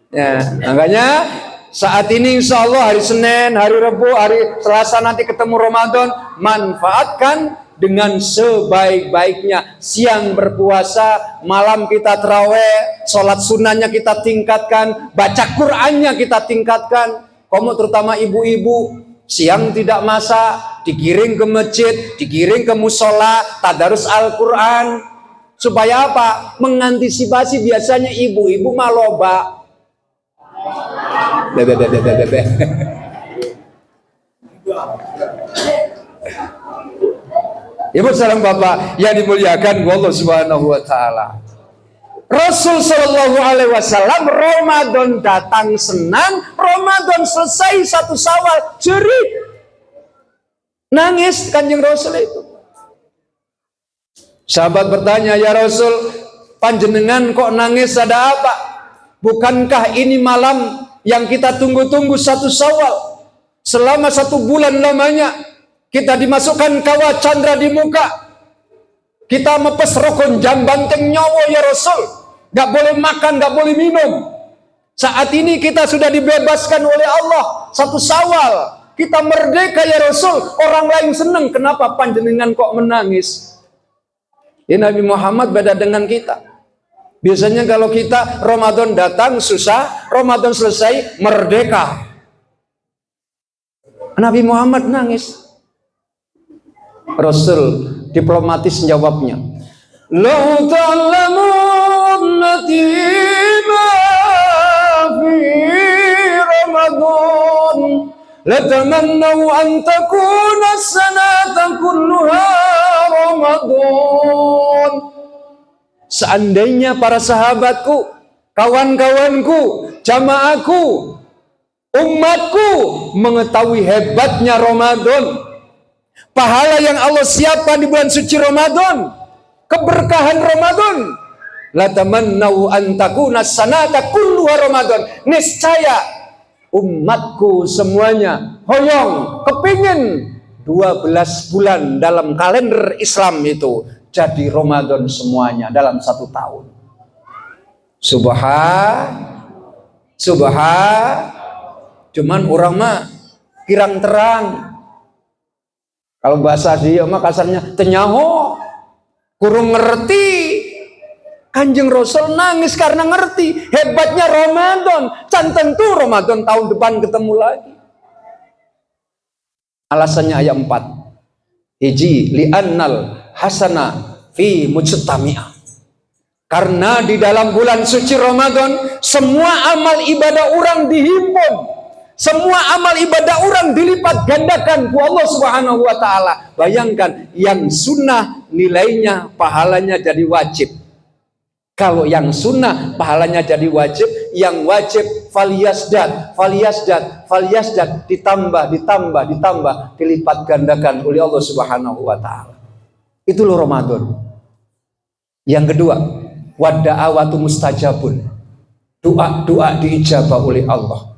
[SPEAKER 1] Ya, makanya saat ini insya Allah hari Senin, hari Rabu, hari Selasa nanti ketemu Ramadan, manfaatkan dengan sebaik-baiknya. Siang berpuasa, malam kita tarawih, sholat sunnahnya kita tingkatkan, baca Qur'annya kita tingkatkan. Kamu terutama ibu-ibu, siang tidak masak, digiring ke masjid, digiring ke musola, tadarus Al-Quran. Supaya apa? Mengantisipasi biasanya ibu-ibu maloba. Ibu salam Bapak yang dimuliakan Allah Subhanahu wa taala. Rasul sallallahu alaihi wasallam Ramadan datang senang, Ramadan selesai 1 Syawal jerit. Nangis Kanjeng Rasul itu. Sahabat bertanya, "Ya Rasul, panjenengan kok nangis, ada apa? Bukankah ini malam yang kita tunggu-tunggu 1 Syawal? Selama 1 bulan lamanya kita dimasukkan kawah candra di muka. Kita mepes rokon jam banteng nyawa ya Rasul. Gak boleh makan, gak boleh minum. Saat ini kita sudah dibebaskan oleh Allah 1 Syawal. Kita merdeka ya Rasul. Orang lain senang. Kenapa panjenengan kok menangis?" Ya Nabi Muhammad beda dengan kita. Biasanya kalau kita Ramadan datang susah, Ramadan selesai merdeka. Nabi Muhammad nangis. Rasul diplomatis jawabnya, "Lau ta'lamunna ma fi Ramadan latamannau an takuna sanata kulluha Ramadan." Seandainya para sahabatku, kawan-kawanku, jamaahku, umatku mengetahui hebatnya Ramadan, pahala yang Allah siapkan di bulan suci Ramadan, keberkahan Ramadan, la tamannau an takuna sanata kulluha Ramadan, niscaya umatku semuanya hoyong kepingin 12 bulan dalam kalender Islam itu jadi Ramadan semuanya dalam 1 tahun. Cuman orang mah kirang terang. Kalau bahasa dia mah kasarnya tenyaho, kurang ngerti. Kanjeng Rasul nangis karena ngerti hebatnya Ramadan. Can tentu Ramadan tahun depan ketemu lagi. Alasannya ayat 4. Hiji li'annal hasana fi mujtami'ah. Karena di dalam bulan suci Ramadan semua amal ibadah orang dihimpun. Semua amal ibadah orang dilipat gandakan ku Allah Subhanahu wa taala. Bayangkan yang sunnah nilainya pahalanya jadi wajib. Kalau yang sunnah pahalanya jadi wajib, yang wajib faliyasdad ditambah dilipat gandakan oleh Allah Subhanahu wa taala. Itu loh Ramadan. Yang kedua, wadda'awatu mustajabun. Doa diijabah oleh Allah.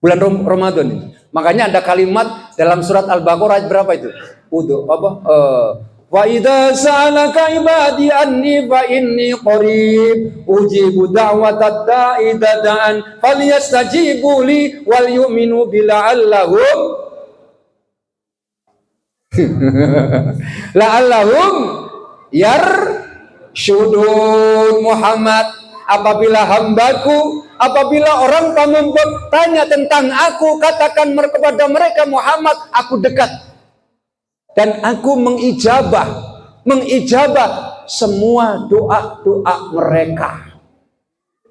[SPEAKER 1] Bulan Ramadan ini. Makanya ada kalimat dalam surat Al-Baqarah berapa itu? Wa idza sa'alaka ibadi anni fa inni qarib ujibu da'watad da'i da'an falyastajibu li wal yu'minu bila'allahum la'allahum yarsyudun. Muhammad, apabila orang kamu bertanya tentang aku, katakan kepada mereka, Muhammad, aku dekat dan aku mengijabah semua doa-doa mereka.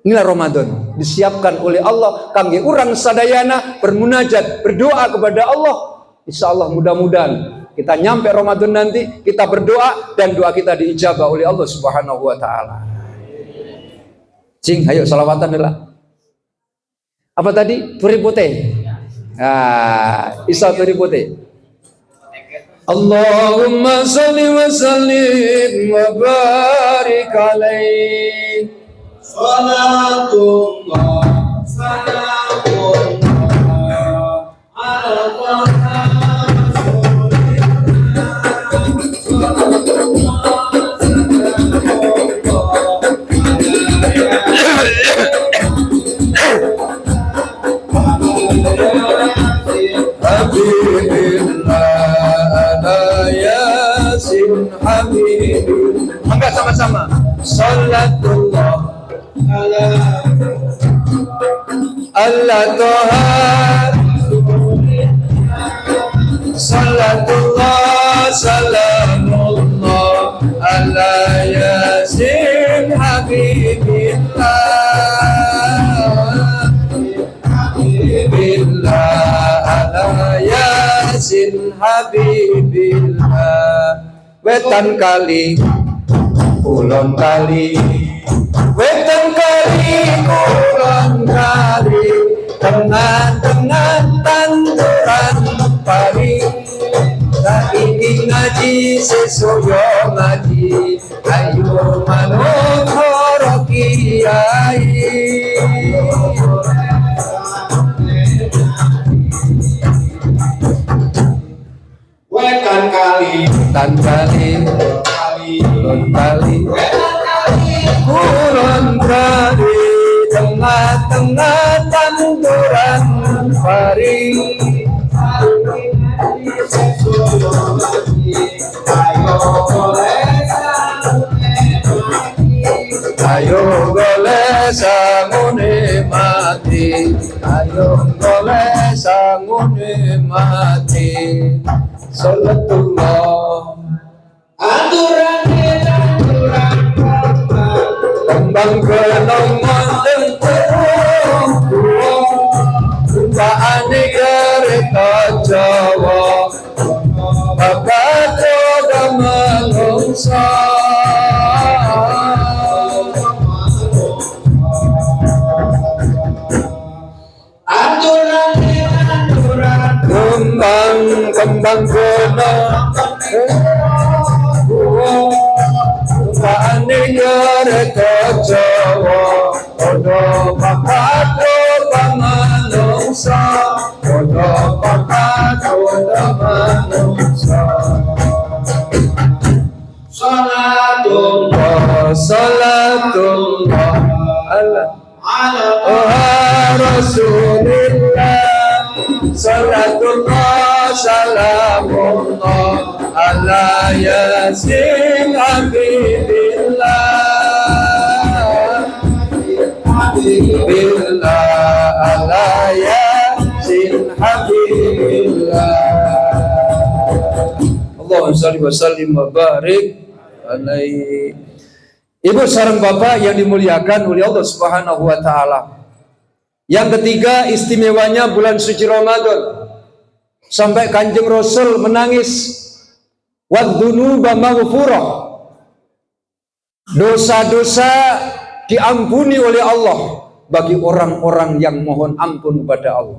[SPEAKER 1] Inilah Ramadan disiapkan oleh Allah kangge urang sadayana bermunajat, berdoa kepada Allah. Insya Allah mudah-mudahan kita nyampe Ramadan nanti, kita berdoa dan doa kita diijabah oleh Allah Subhanahu wa taala. Cing, ayo salawatan lah. Apa tadi? Turi putih. Isa turi putih. Allahumma salli wa sallim wa barik alaih.
[SPEAKER 2] Salatullah, salamullah, ala Taha
[SPEAKER 1] Angkat sama-sama. Salatullah ala Taha. Salatullah salamullah ala Yasin Habibillah ala Yasin Habibillah. Wetan kali kulon kali, wetan kali kulon kali, tengah-tengah tanduran pari. Saiki ngaji sesoyo ngaji, ayo manut horo kiai.
[SPEAKER 2] wetan kali,
[SPEAKER 1] Tan kali kulon kali, kulon kali, tengah-tengah tanduran pari. Ayo golek sangune mati, ayo golek sangune mati. Salatullah
[SPEAKER 2] aturan
[SPEAKER 1] kembang kenong monteng terung tumpaane kereta Jawa babat roda menungsa. Kembang kenong tumpaane kereta Jawa ono babat roda menungsa, ono babat roda menungsa.
[SPEAKER 2] salatullah
[SPEAKER 1] Salatullah ala
[SPEAKER 2] ala
[SPEAKER 1] Rasulillah. Salatullah salamullah ala Yasin Habibillah. Habibillah ala Yasin Habibillah. Allahumma shalli wa sallim wa barik alaihi. Ibu sareng bapak yang dimuliakan oleh Allah Subhanahu wa taala. Yang ketiga, istimewanya bulan suci Ramadan. Sampai Kanjeng Rasul menangis, wadzunuba maghfurah. Dosa-dosa diampuni oleh Allah bagi orang-orang yang mohon ampun kepada Allah.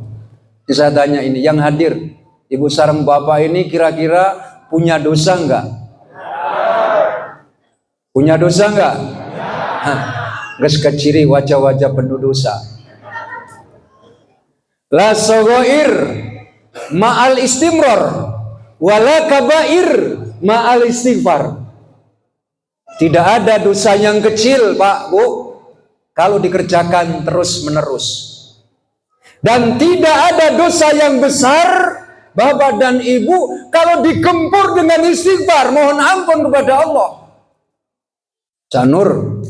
[SPEAKER 1] Saya tanya ini, yang hadir, ibu sareng bapak ini kira-kira punya dosa enggak? Punya dosa enggak? Geus keciri wajah-wajah penuh dosa. La sogoir ma'al istimror wala kabair ma'al istighfar. Tidak ada dosa yang kecil, Pak, Bu, kalau dikerjakan terus-menerus. Dan tidak ada dosa yang besar, Bapak dan Ibu, kalau digempur dengan istighfar, mohon ampun kepada Allah. Canur,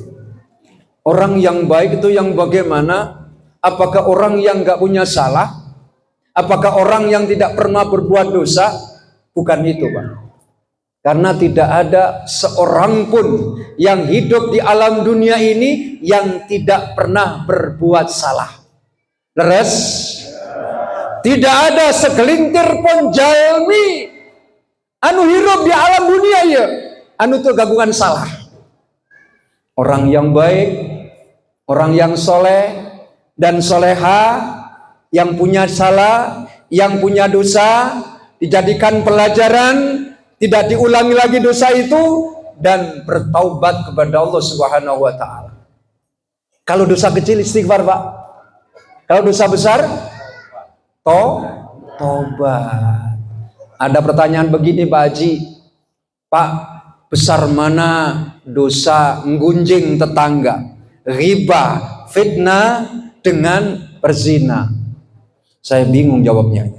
[SPEAKER 1] orang yang baik itu yang bagaimana? Apakah orang yang gak punya salah? Apakah orang yang tidak pernah berbuat dosa? Bukan itu, Pak. Karena tidak ada seorang pun yang hidup di alam dunia ini yang tidak pernah berbuat salah. Leres? Tidak ada segelintir pun jalmi anu hidup di alam dunia ya, anu itu gabungan salah. Orang yang baik, orang yang soleh dan soleha, yang punya salah, yang punya dosa, dijadikan pelajaran, tidak diulangi lagi dosa itu, dan bertaubat kepada Allah Subhanahu wa Ta'ala. Kalau dosa kecil istighfar, Pak. Kalau dosa besar, tobat. Ada pertanyaan begini, Pak Haji. Pak, besar mana dosa menggunjing tetangga, riba, fitnah dengan berzina? Saya bingung jawabnya.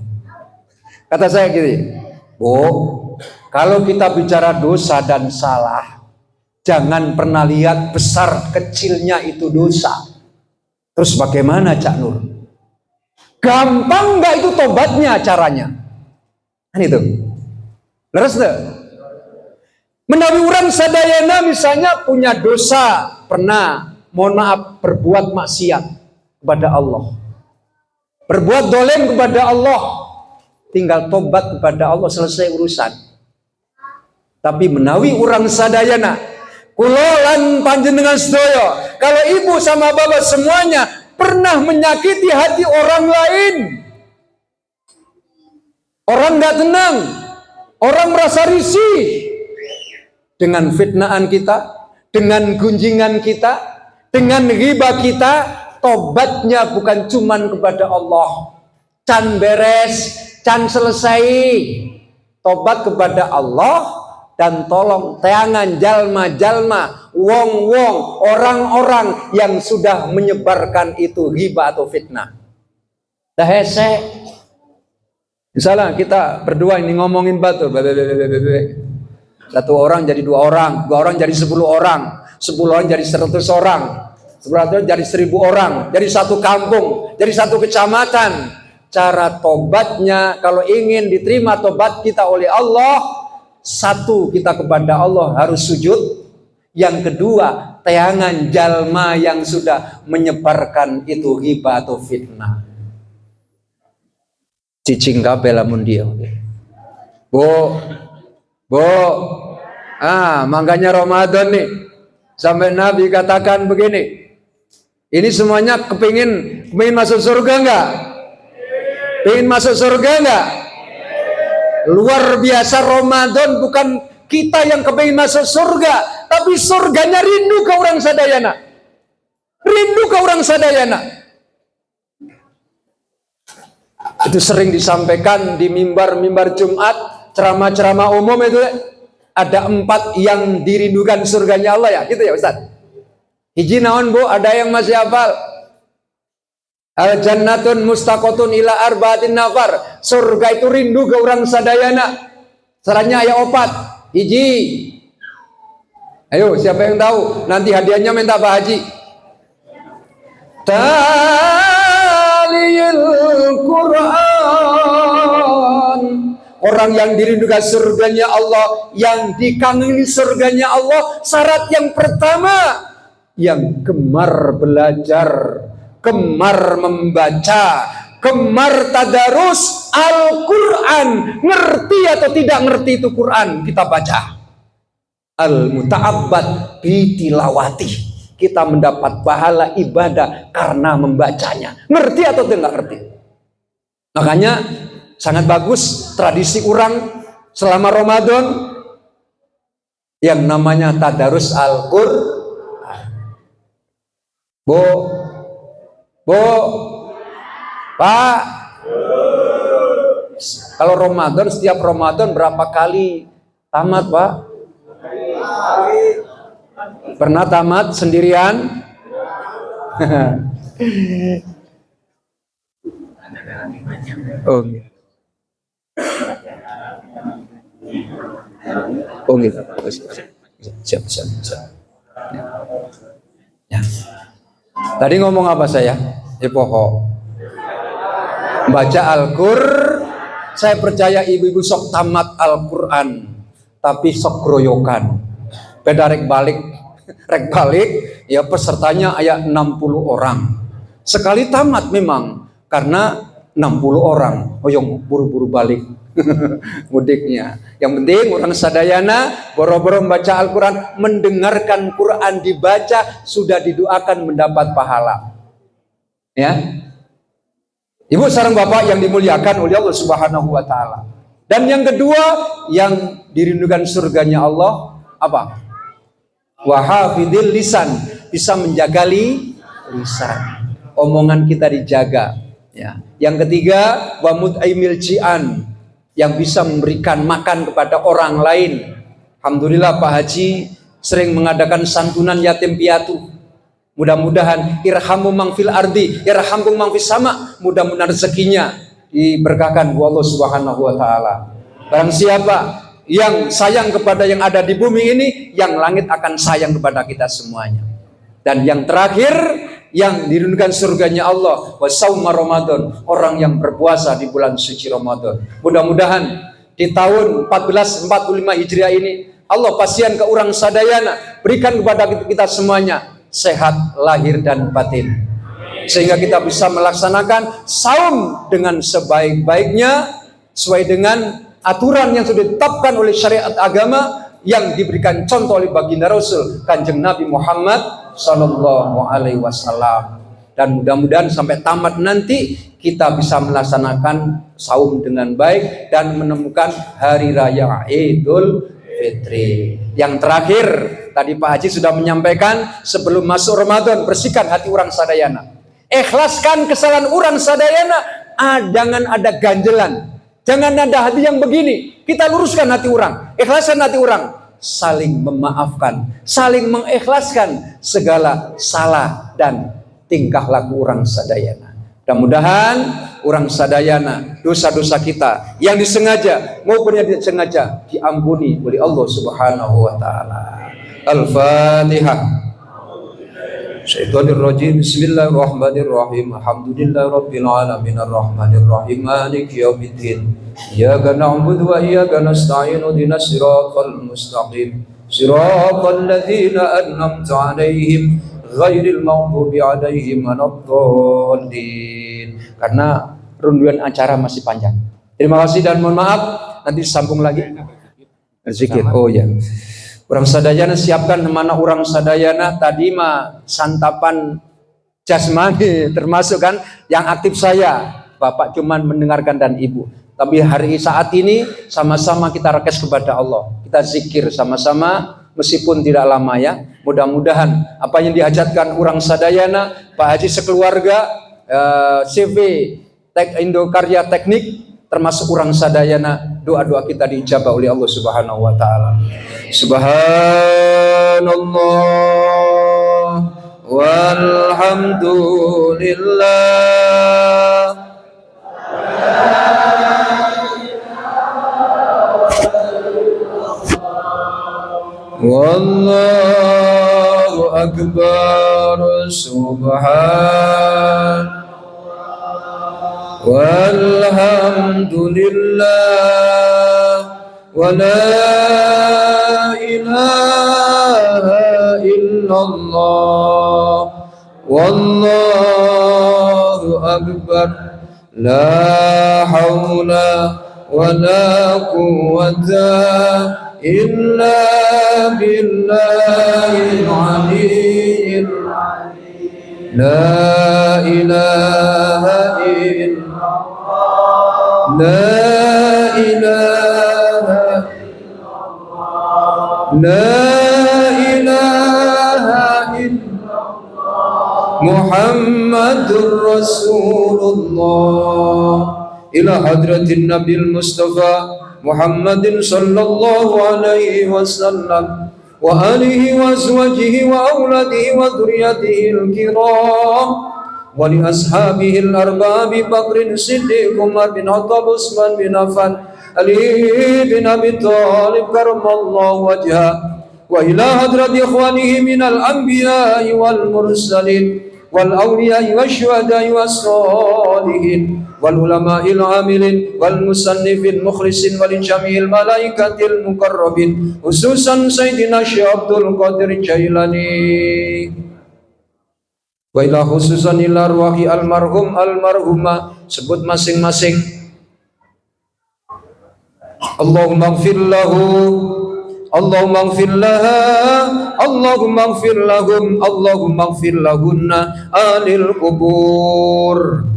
[SPEAKER 1] Kata saya gini, Bu, kalau kita bicara dosa dan salah, jangan pernah lihat besar kecilnya itu dosa. Terus bagaimana, Cak Nur? Gampang nggak itu tobatnya caranya? Kan itu. Leres deh. Menawi orang sadayana misalnya punya dosa, pernah, mohon maaf, berbuat maksiat kepada Allah. Berbuat dolim kepada Allah. Tinggal tobat kepada Allah, selesai urusan. Tapi menawi orang sadayana, kulolan panjenengan sedaya, kalau ibu sama bapak semuanya pernah menyakiti hati orang lain, orang nggak tenang, orang merasa risih dengan fitnaan kita, dengan gunjingan kita, dengan riba kita. Tobatnya bukan cuman kepada Allah, can beres, can selesai. Tobat kepada Allah, dan tolong teangan jalma-jalma, wong-wong, orang-orang yang sudah menyebarkan itu riba atau fitnah. Dah hese. Misalnya kita berdua ini ngomongin batu, satu orang jadi dua orang jadi 10 orang, 10 orang jadi 100 orang, 100 orang jadi 1000 orang, jadi satu kampung, jadi satu kecamatan. Cara tobatnya, kalau ingin diterima tobat kita oleh Allah, satu, kita kepada Allah harus sujud. Yang kedua, teangan jalma yang sudah menyebarkan itu riba atau fitnah. Cicing kabeh lamun dia. Bu, makanya Ramadan nih, sampai Nabi katakan begini, ini semuanya kepingin masuk surga enggak? Pengen masuk surga enggak? Luar biasa, Ramadan bukan kita yang kepingin masuk surga, tapi surganya rindu ke orang sadayana. Rindu ke orang sadayana. Itu sering disampaikan di mimbar-mimbar Jumat, ceramah-ceramah umum itu. Ada 4 yang dirindukan surganya Allah ya, gitu ya Ustaz. Hiji naon Bu, ada yang masih hafal? Al jannatun mustaqotun ila arba'atin nafar. Surga itu rindu ke orang sadayana. Sarannya ayat 4. Hiji. Ayo, siapa yang tahu? Nanti hadiahnya minta Pak Haji. Taliyul Quran. Orang yang dirindukan surganya Allah, yang dikangeni surganya Allah, syarat yang pertama, yang gemar belajar, gemar membaca, gemar tadarus Al-Quran. Ngerti atau tidak ngerti itu Quran, kita baca. Al-muta'abbad bitilawati, kita mendapat pahala ibadah karena membacanya. Ngerti atau tidak ngerti? Makanya sangat bagus tradisi orang selama Ramadan yang namanya tadarus Al-Quran. Bu, Pak, kalau Ramadan, setiap Ramadan berapa kali Tamat, Pak. Pernah tamat sendirian? Oh, oh gitu. Siap. Ya. Tadi ngomong apa saya? Poho. Baca saya percaya ibu-ibu sok tamat Al-Quran, tapi sok groyokan. Beda rek balik, ya pesertanya ayat 60 orang. Sekali tamat memang, karena 60 orang. Yang buru-buru balik mudiknya. Yang penting orang sadayana boro-boro membaca Al-Quran, mendengarkan Quran dibaca, sudah didoakan mendapat pahala. Ya, Ibu sareng Bapak yang dimuliakan oleh Allah Subhanahu wa taala. Dan yang kedua, yang dirindukan surganya Allah apa? Wahafidil lisan, bisa menjaga lisan. Omongan kita dijaga, ya. Yang ketiga, wa mut'aimil ji'an, yang bisa memberikan makan kepada orang lain. Alhamdulillah Pak Haji sering mengadakan santunan yatim piatu. Mudah-mudahan irhamu mang fil ardi yarhamkum mang fis sama. Mudah-mudahan rezekinya diberkahkan oleh Allah Subhanahu wa taala. Barang siapa yang sayang kepada yang ada di bumi ini, yang langit akan sayang kepada kita semuanya. Dan yang terakhir, yang dirindukan surganya Allah, wa sauma Ramadan, orang yang berpuasa di bulan suci Ramadan. Mudah-mudahan di tahun 1445 Hijriah ini Allah pasien ke orang sadayana, berikan kepada kita semuanya sehat lahir dan batin, sehingga kita bisa melaksanakan saum dengan sebaik-baiknya, sesuai dengan aturan yang sudah ditetapkan oleh syariat agama, yang diberikan contoh oleh baginda Rasul Kanjeng Nabi Muhammad Sallallahu Alaihi Wasallam. Dan mudah-mudahan sampai tamat nanti kita bisa melaksanakan saum dengan baik dan menemukan hari raya Idul Fitri. Yang terakhir, tadi Pak Haji sudah menyampaikan, sebelum masuk Ramadan bersihkan hati orang sadayana, ikhlaskan kesalahan orang sadayana. Jangan ada ganjelan, jangan ada hati yang begini. Kita luruskan hati orang, ikhlaskan hati orang, saling memaafkan, saling mengikhlaskan segala salah dan tingkah laku orang sadayana. Mudah-mudahan orang sadayana, dosa-dosa kita yang disengaja maupun yang tidak sengaja diampuni oleh Allah Subhanahu wa taala. Al-Fatihah. Syaitanir rajim. Bismillahirrahmanirrahim. Alhamdulillahirabbil alamin arrahmanir rahim maliki yaumiddin. Iyyaka na'budu wa iyyaka nasta'in. Ihdinas siratal mustaqim. Siratal ladzina an'amta 'alaihim ghairil maghdubi 'alaihim waladdallin. Karena runduan acara masih panjang. Terima kasih dan mohon maaf, nanti sambung lagi. Zikir. Oh ya. Orang sadayana siapkan mana orang sadayana tadi mah santapan jasmani termasuk kan yang aktif saya. Bapak cuman mendengarkan dan Ibu. Tapi hari saat ini sama-sama kita request kepada Allah. Kita zikir sama-sama meskipun tidak lama ya. Mudah-mudahan apa yang dihajatkan orang sadayana, Pak Haji sekeluarga, CV Indokarya Teknik, termasuk orang sadayana, doa-doa kita diijabah oleh Allah Subhanahu wa taala. Subhanallah walhamdulillah. Wallahu akbar. Subhan walhamdulillah wa la ilaha illallah wallahu akbar. La haula wa la quwwata illa billahil aliyyil azim. La ilaha illallah, la ilaha illallah, la ilaha illallah, Muhammadur Rasulullah. Ila hadratin Nabil Mustafa محمد صلى الله عليه وسلم وآله وأزواجه وأولاده وذريته الكرام ولأصحابه الأربعة أبي بكر الصديق عمر بن الخطاب عثمان بن عفان علي بن أبي طالب كرم الله وجهه وإلى حضرة إخوانه من الأنبياء والمرسلين والأولياء والشهداء والصالحين والعلماء العاملين والمصنفين المخلصين ولجميع الملائكة المقربين خصوصا سيدنا الشيخ عبد القادر الجيلاني wa ila khususan ila arwahi almarhum almarhumah, sebut masing-masing. Allahumma ighfir lahu, Allahumma ighfir laha, Allahumma ighfir lahum, Allahumma ighfir lahunna alil kubur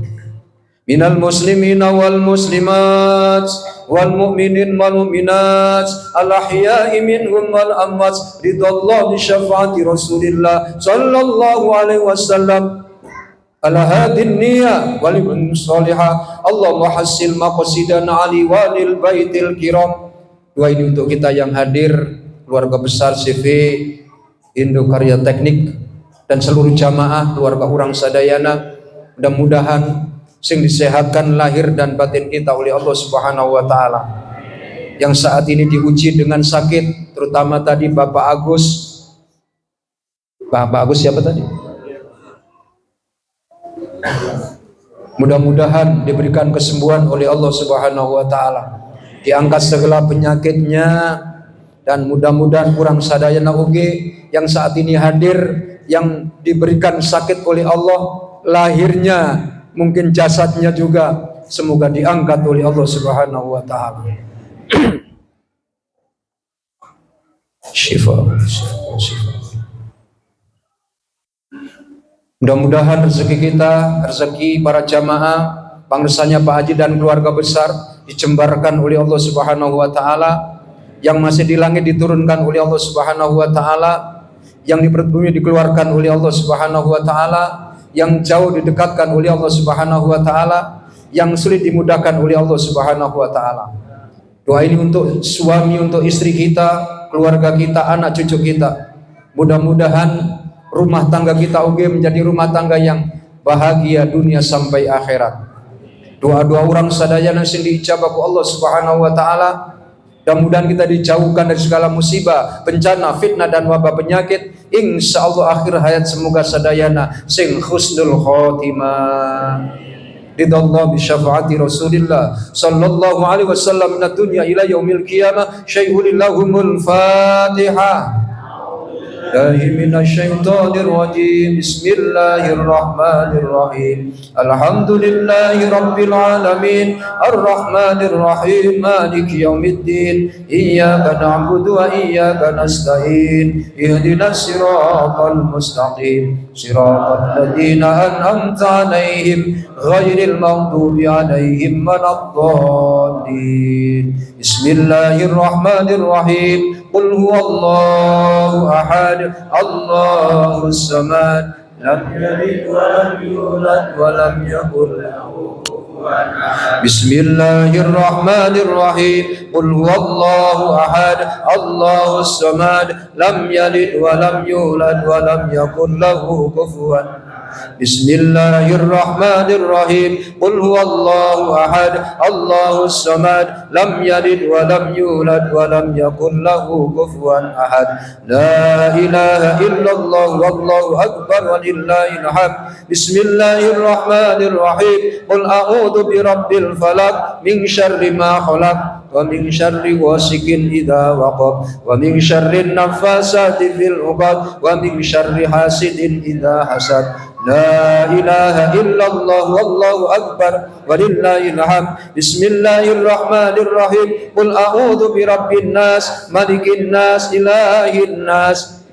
[SPEAKER 1] minal muslimina wal muslimat wal mu'minin wal mu'minat al ahya'i minhum wal amwat ridallahu bi syafaati Rasulillah sallallahu alaihi wasallam ala hadin niyya wal salihah. Allahumma hassil maqsidana ali walil baitil kiram. Doa ini untuk kita yang hadir, keluarga besar CV Indo Karya Teknik dan seluruh jamaah keluarga orang sadayana. Mudah-mudahan sing disehatkan lahir dan batin kita oleh Allah Subhanahu wa taala. Yang saat ini diuji dengan sakit, terutama tadi Bapak Agus. Bapak Agus siapa tadi? Mudah-mudahan diberikan kesembuhan oleh Allah Subhanahu wa taala. Diangkat segala penyakitnya dan mudah-mudahan kurang sadayana uge yang saat ini hadir yang diberikan sakit oleh Allah lahirnya, mungkin jasadnya juga semoga diangkat oleh Allah Subhanahu wa taala. Syifa. Mudah-mudahan rezeki kita, rezeki para jamaah, bangsanya Pak Haji dan keluarga besar dicembarkan oleh Allah Subhanahu wa taala, yang masih di langit diturunkan oleh Allah Subhanahu wa taala, yang di perut bumi dikeluarkan oleh Allah Subhanahu wa taala, yang jauh didekatkan oleh Allah Subhanahu wa taala, yang sulit dimudahkan oleh Allah Subhanahu wa taala. Doa ini untuk suami, untuk istri kita, keluarga kita, anak cucu kita. Mudah-mudahan rumah tangga kita menjadi rumah tangga yang bahagia dunia sampai akhirat. Doa-doa orang sadayana sing diijabah ku Allah Subhanahu wa taala. Mudah-mudahan kita dijauhkan dari segala musibah, bencana, fitnah dan wabah penyakit. Insyaallah akhir hayat semoga sadayana sing husnul khotimah. Ridallahu bi syafaati Rasulillah sallallahu alaihi wasallam minad dunya ila yaumil qiyamah. Syai'ulillahumul Fatihah. Minasyaitonirrajim. Bismillahirrahmanirrahim. Alhamdulillahi rabbil alamin. Arrahmanirrahim. Maliki yaumiddin. Iyyaka na'budu wa iyyaka nasta'in. Ihdinas siratal mustaqim. Siratal ladzina an'amta 'alaihim ghairil maghdubi 'alaihim waladdallin. Bismillahirrahmanirrahim. Qul huwallahu ahad, Allahus samad, lam yalid wa lam yulad wa lam yakul lahu kufuwan ahad. Bismillahirrahmanirrahim. Qul huwallahu ahad, Allahus samad, lam yalid wa lam yulad wa lam yakul lahu kufuwan ahad. Bismillahirrahmanirrahim. Qul huwallahu ahad, Allahus samad, lam yalid wa lam yulad wa lam yakul lahu kufuwan ahad. La ilaha illallah wallahu akbar walillahil hamd. Bismillahirrahmanirrahim. Qul a'udzu birabbil falaq min syarri ma khalaq wa min syarri ghasikin idza waqab wa min syarri naffasati fil 'uqad wa min syarri hasidin idza hasad. La ilaha illallah wallahu akbar walillahil hamd. Bismillahirrahmanirrahim. Qul a'udzu birabbin nas malikin nas ilahin nas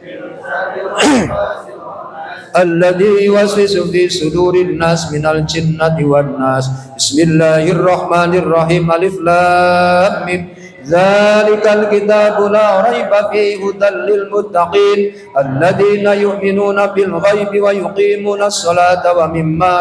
[SPEAKER 1] alladzi yuwaswisu fi sudurin nas minal jinnati wan nas. Bismillahirrahmanirrahim. Alif lam mim. Dzalikal kitabu la raiba fihi hudal lil muttaqin alladzina yu'minuna bil ghaibi wa yuqimuna sholata wa mimma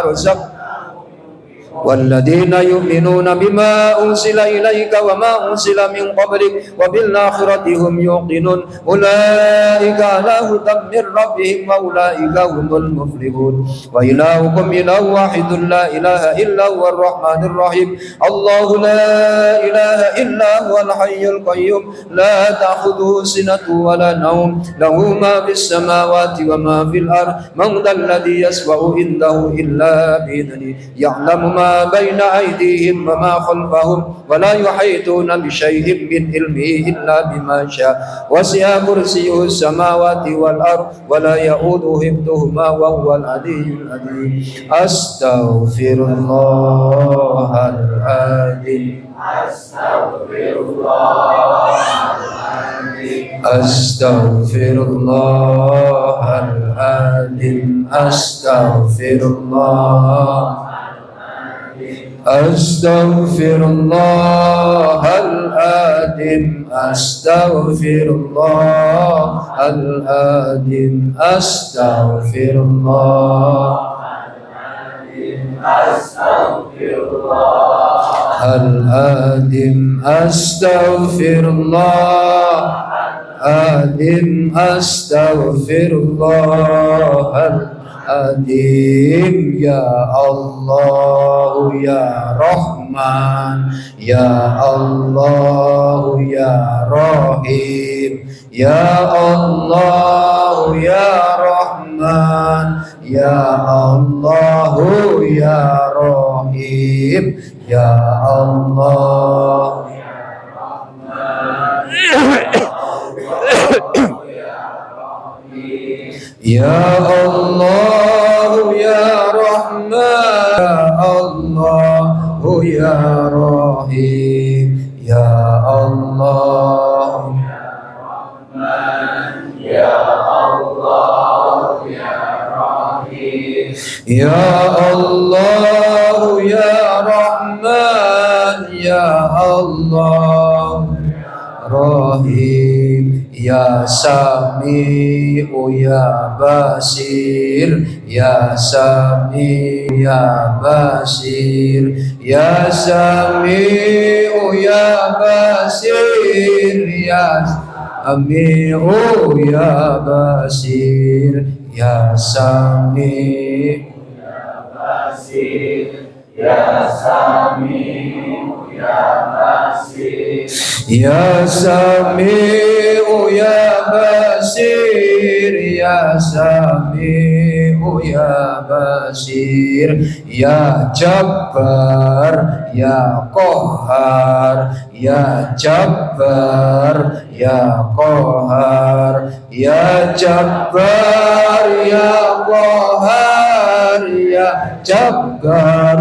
[SPEAKER 1] والذين يؤمنون بما أنزل إليك وما أنزل من قبلك وبالآخرة هم يوقنون أولئك على هدى من ربهم وأولئك هم المفلحون وإلهكم إله واحد لا إله إلا هو الرحمن الرحيم الله لا إله إلا هو الحي القيوم لا تأخذه سنة ولا نوم له ما في السماوات وما في الأرض من ذا الذي يشفع عنده إلا بإذنه يعلم ما بين أيديهم وما خلفهم ولا يحيطون بشيء من علمه إلا بما شاء وسع كرسيه السماوات والأرض ولا يؤوده حفظهما وهو العلي العظيم أستغفر الله العظيم أستغفر الله العظيم أستغفر الله العظيم أستغفر الله العظيم أستغفر الله العظيم أستغفر الله العظيم أستغفر الله العظيم يا الله يا رحمن يا الله يا رحيم يا الله يا رحمن يا الله يا رحيم يا الله يا الله يا رحمن يا الله يا رحيم يا الله يا الله يا رحيم يا الله يا رحمن يا الله رحيم يا سميع يا بصير يا سميع يا بصير يا سميع يا بصير يا سميع يا بصير يا سميع يا بصير يا سميع يا بصير يا سميع يا بصير يا سميع يا بصير يا جبار يا قهار يا جبار يا قهار يا جبار يا قهار يا جبار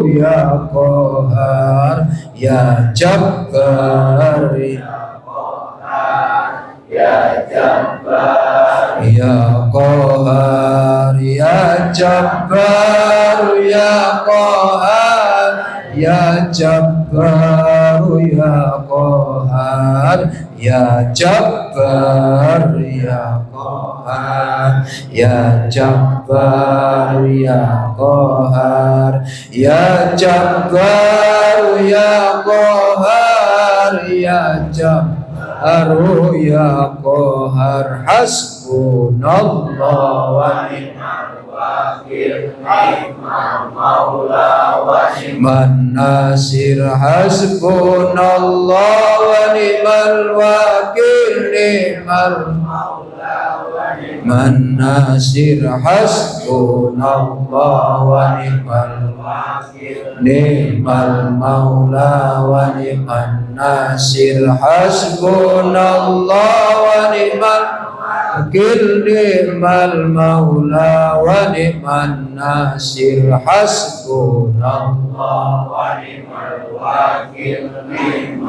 [SPEAKER 1] يا قهار يا جبار يا جبار يا قهار يا جبار يا قهار يا جبار يا قهار يا جبار يا قهار يا جبار يا قهار يا جبار يا قهار يا جبار يا قهار حسبنا الله ونعم الوكيل نعم المولى ونعم الناصر حسبنا الله ونعم الوكيل نعم المولى ونعم الناصر حسبنا الله ونعم الوكيل نعم المولى ونعم الناصر حسبنا الله ونعم الوكيل نعم المولى ونعم الناصر حسبنا الله ونعم الوكيل نعم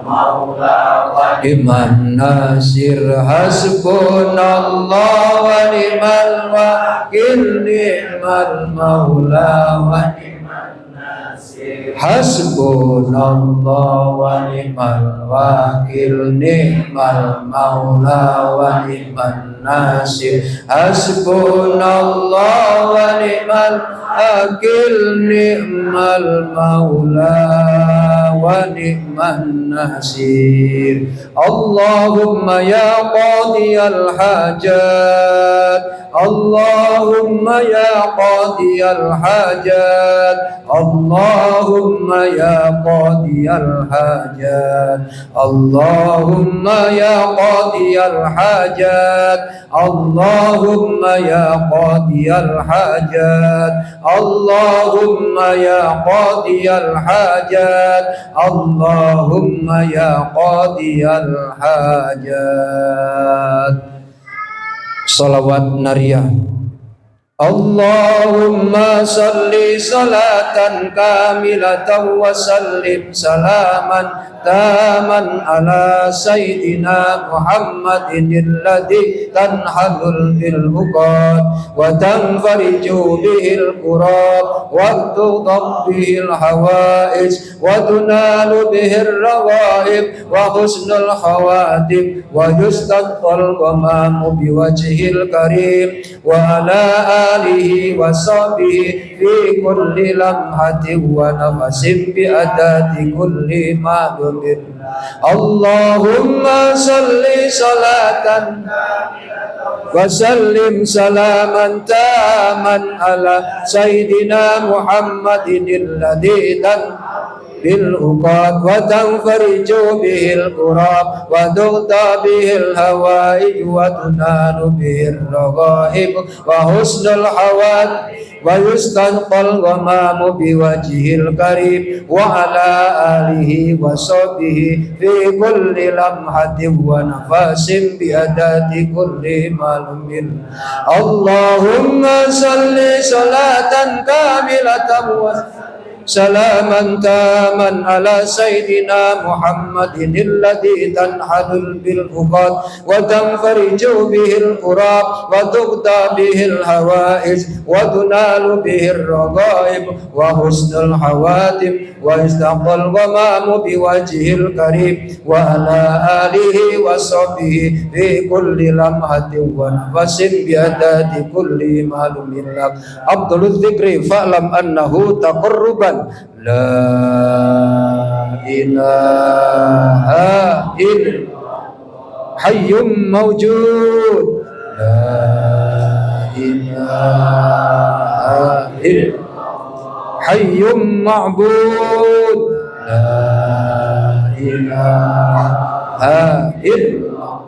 [SPEAKER 1] المولى ونعم الناصر حسبنا الله ونعم الوكيل نعم المولى ونعم الناصر Hasbunallah wa ni'mal wakil, ni'mal maula wa ni'man nasir. Hasbunallah wa ni'mal wakil, ni'mal maula wa ni'man nasir. Allahumma ya qadiyal hajat, Allahumma ya qadiyal hajat, Allahumma ya qadiyal hajat, Allahumma ya qadiyal hajat, Allahumma ya qadiyal hajat, Allahumma ya qadiyal hajat, Allahumma ya qadiyal hajat. Salawat nariyah. Allahumma salli salatan kamilatan wa sallim salaman taman ala sayyidina Muhammadin alladhi tanhalul bil uqad wa tanfariju bihil qurab wa tudab bihil hawaiz wa tunalu bihir rawaib wa husnul khawatim wa yustaqbal ghamamu biwajhil karim wa ala alihi wa sahbihi fi kulli lamhatin wa nafasin bi adati kulli ma'lumin. Allahumma salli salatan wa sallim salaman taman ala sayyidina Muhammadin alladhi bil uqad wa tanfariju bihil qurab wa tughta bihil hawaij wa tunalu bihir raghaib wa husnul hawat wa yustanqal ghamamu biwajhil karim wa ala alihi wa sahbihi fi kulli lamhatin wa nafasin bi adati kulli malumin. Allahumma salli salatan kamilatan wa salaman taman ala sayyidina Muhammadin alladhi tanhalul bil uqad wa tanfariju bihil qurab wa tuqta bihil hawaiz wa tunalu bihir raghaib wa husnul hawatim wa istaqbal ghamamu biwajhil karim wa ala alihi wa sahbihi fi kulli lamhatin wa nafasin bi adati kulli ma'lumin lak. Abdul dzikri fa'lam annahu taqarruban la ilaha illallah hayyum mawjud, la ilaha illallah hayyum ma'bud, la ilaha illallah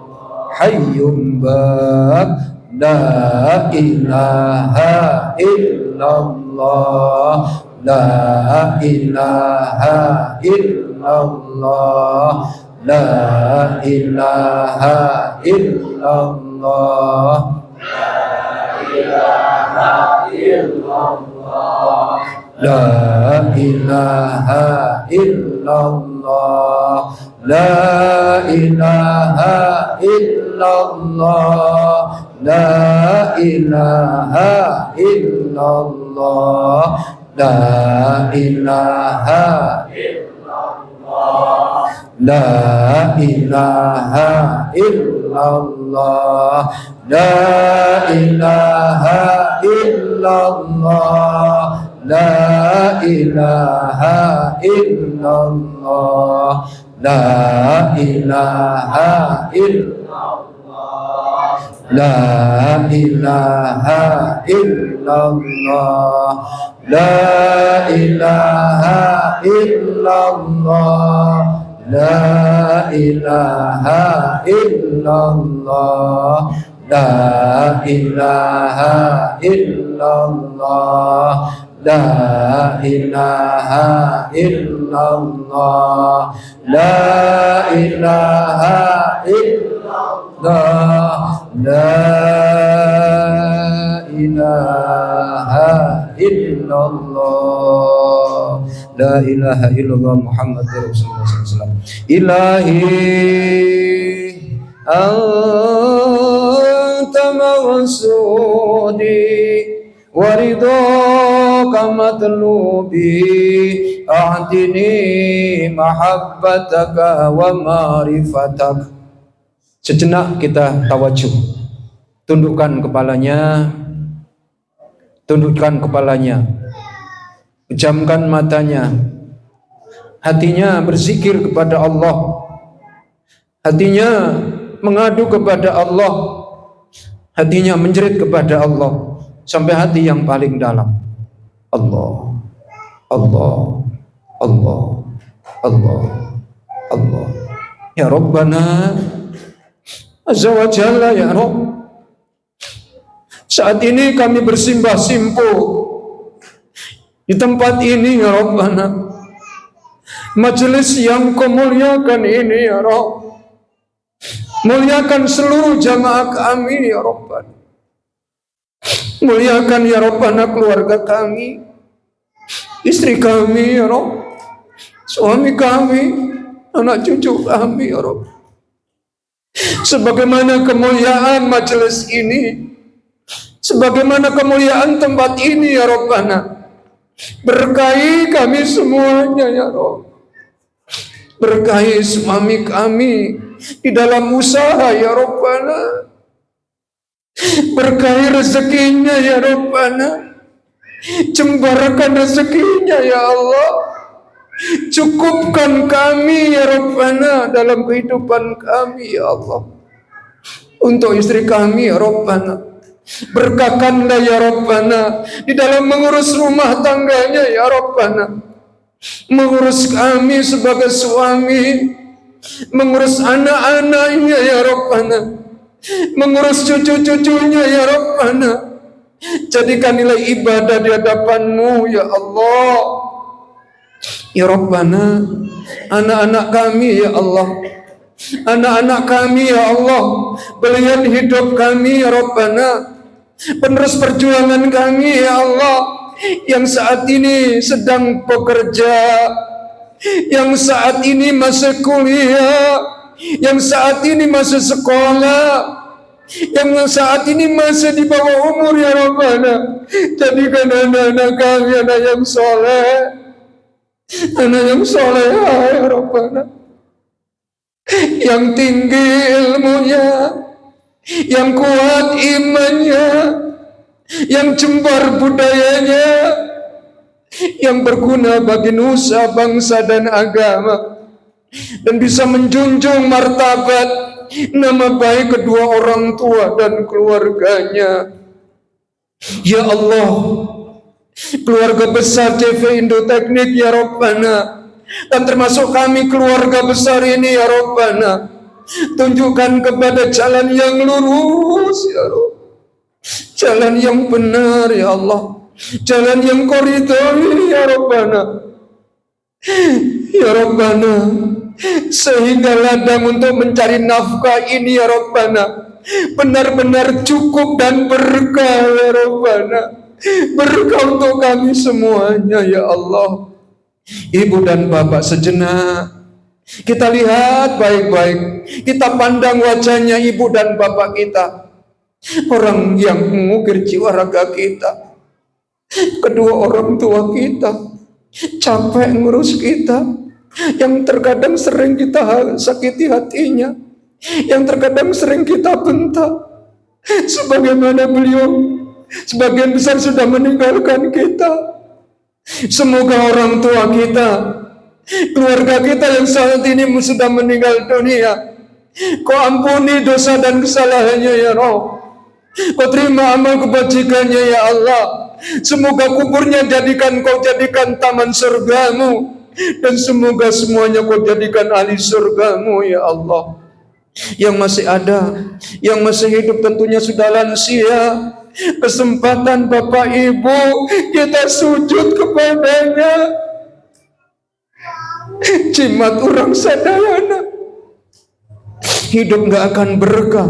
[SPEAKER 1] hayyum bab, la ilaha illallah la ilaha illallah la ilaha illallah la ilaha illallah la ilaha illallah la ilaha illallah la ilaha illallah la ilaha illallah la ilaha illallah la ilaha illallah la ilaha illallah la ilaha illallah la ilaha illallah la ilaha illallah la ilaha illallah la ilaha illallah la ilaha illallah la ilaha illallah la ilaha illallah Muhammadur Rasulullah sallallahu alaihi wasallam. Ilahi anta mawsudi waridaka matlubi a'tini mahabbataka wa ma'rifatak. Sejenak kita tawajuh, tundukkan kepalanya, pejamkan matanya, hatinya berzikir kepada Allah, hatinya mengadu kepada Allah, hatinya menjerit kepada Allah sampai hati yang paling dalam. Allah, Allah, Allah, Allah, Allah. Ya Rabbana Azza wa Jalla, ya Rabb, saat ini kami bersimbah simpuh di tempat ini ya Rabbana, majelis yang kau muliakan ini ya Rabb, muliakan seluruh jamaah kami ya Rabbana, muliakan ya Rabbana keluarga kami, istri kami ya Rabb, suami kami, anak cucu kami ya Rabb. Sebagaimana kemuliaan majelis ini, sebagaimana kemuliaan tempat ini ya Rabbana, berkahi kami semuanya ya Rabb, berkahi suami kami di dalam usaha ya Rabbana, berkahi rezekinya ya Rabbana, jembarkan rezekinya ya Allah, cukupkan kami ya Rabbana dalam kehidupan kami ya Allah. Untuk istri kami ya Rabbana, berkahkanlah ya Rabbana di dalam mengurus rumah tangganya ya Rabbana, mengurus kami sebagai suami, mengurus anak-anaknya ya Rabbana, mengurus cucu-cucunya ya Rabbana. Jadikan nilai ibadah di hadapan-Mu ya Allah. Ya Rabbana, anak-anak kami ya Allah, anak-anak kami ya Allah, belian hidup kami ya Rabbana, penerus perjuangan kami ya Allah, yang saat ini sedang bekerja, yang saat ini masih kuliah, yang saat ini masih sekolah, yang saat ini masih di bawah umur ya Rabbana. Jadikan anak-anak kami anak yang soleh, anak yang soleh ya Rabbana, yang tinggi ilmunya, yang kuat imannya, yang jembar budayanya, yang berguna bagi nusa, bangsa dan agama, dan bisa menjunjung martabat nama baik kedua orang tua dan keluarganya. Ya Allah, keluarga besar TV Indoteknik ya Rabbana, dan termasuk kami keluarga besar ini ya Rabbana, tunjukkan kepada jalan yang lurus ya Rabb, jalan yang benar ya Allah, jalan yang Kau ridhoi ya Rabbana, ya Rabbana, sehingga ladang untuk mencari nafkah ini ya Rabbana benar-benar cukup dan berkah ya Rabbana, berkah untuk kami semuanya ya Allah. Ibu dan bapak sejenak kita lihat baik-baik, kita pandang wajahnya ibu dan bapak kita, orang yang mengukir jiwa raga kita, kedua orang tua kita, capek ngurus kita, yang terkadang sering kita sakiti hatinya, yang terkadang sering kita bentak. Sebagaimana beliau sebagian besar sudah meninggalkan kita. Semoga orang tua kita, keluarga kita yang saat ini sudah meninggal dunia, Kau ampuni dosa dan kesalahannya ya Rabb, Kau terima amal kebajikannya ya Allah. Semoga kuburnya Kau jadikan taman surgamu, dan semoga semuanya Kau jadikan ahli surgamu ya Allah. Yang masih ada, yang masih hidup tentunya sudah lansia, kesempatan Bapak Ibu kita sujud kepadanya. Jimat orang sadayana, hidup gak akan berkah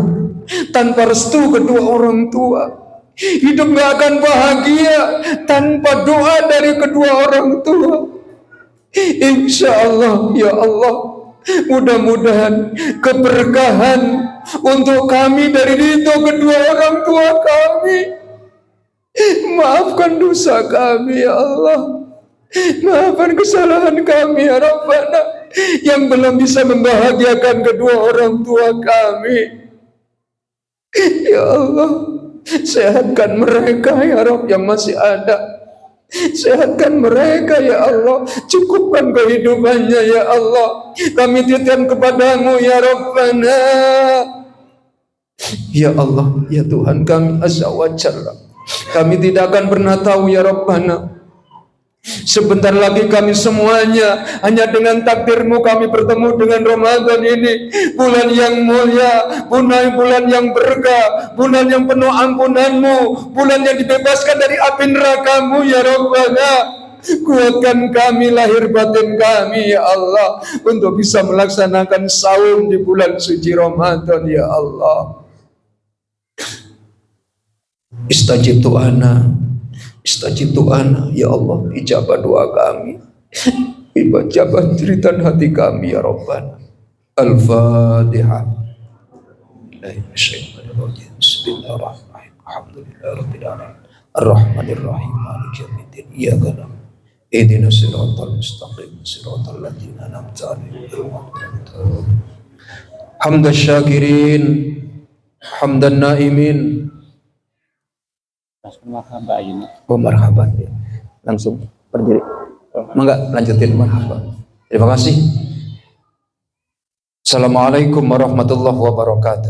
[SPEAKER 1] tanpa restu kedua orang tua, hidup gak akan bahagia tanpa doa dari kedua orang tua. Insya Allah ya Allah, mudah-mudahan keberkahan untuk kami dari ridho kedua orang tua kami. Maafkan dosa kami ya Allah, Maafkan kesalahan kami ya Rabbana, yang belum bisa membahagiakan kedua orang tua kami. Ya Allah, sehatkan mereka ya Rabb yang masih ada. Sehatkan mereka ya Allah, cukupkan kehidupannya ya Allah. Kami titipkan kepadamu ya Rabbana. Ya Allah, ya Tuhan kami azza wa jalla, kami tidak akan pernah tahu ya Rabbana, sebentar lagi kami semuanya hanya dengan takdirmu kami bertemu dengan Ramadan ini, bulan yang mulia, bulan yang berkah, bulan yang penuh ampunanmu, bulan yang dibebaskan dari api nerakamu ya Rabbana. Kuatkan kami lahir batin kami ya Allah, untuk bisa melaksanakan saum di bulan suci Ramadan ya Allah. Istajib tu'ana, istajib tu'ana ya Allah, ijabah doa kami, ijabah cerita hati kami ya Rabbana. Al-Fatihah. Bismillahirrahmanirrahim. Alhamdulillahirabbil alamin. Ar-Rahmanirrahim. Maliki yaumiddin. Iyyaka na'budu wa ihdinas siratal mustaqim. Siratal ladzina an'amta 'alaihim. Hamdan syakirin, hamdan naimin. Oh marhaban ya. Langsung berdiri. Mangga lanjutin marhaban. Terima kasih. Assalamualaikum warahmatullahi wabarakatuh.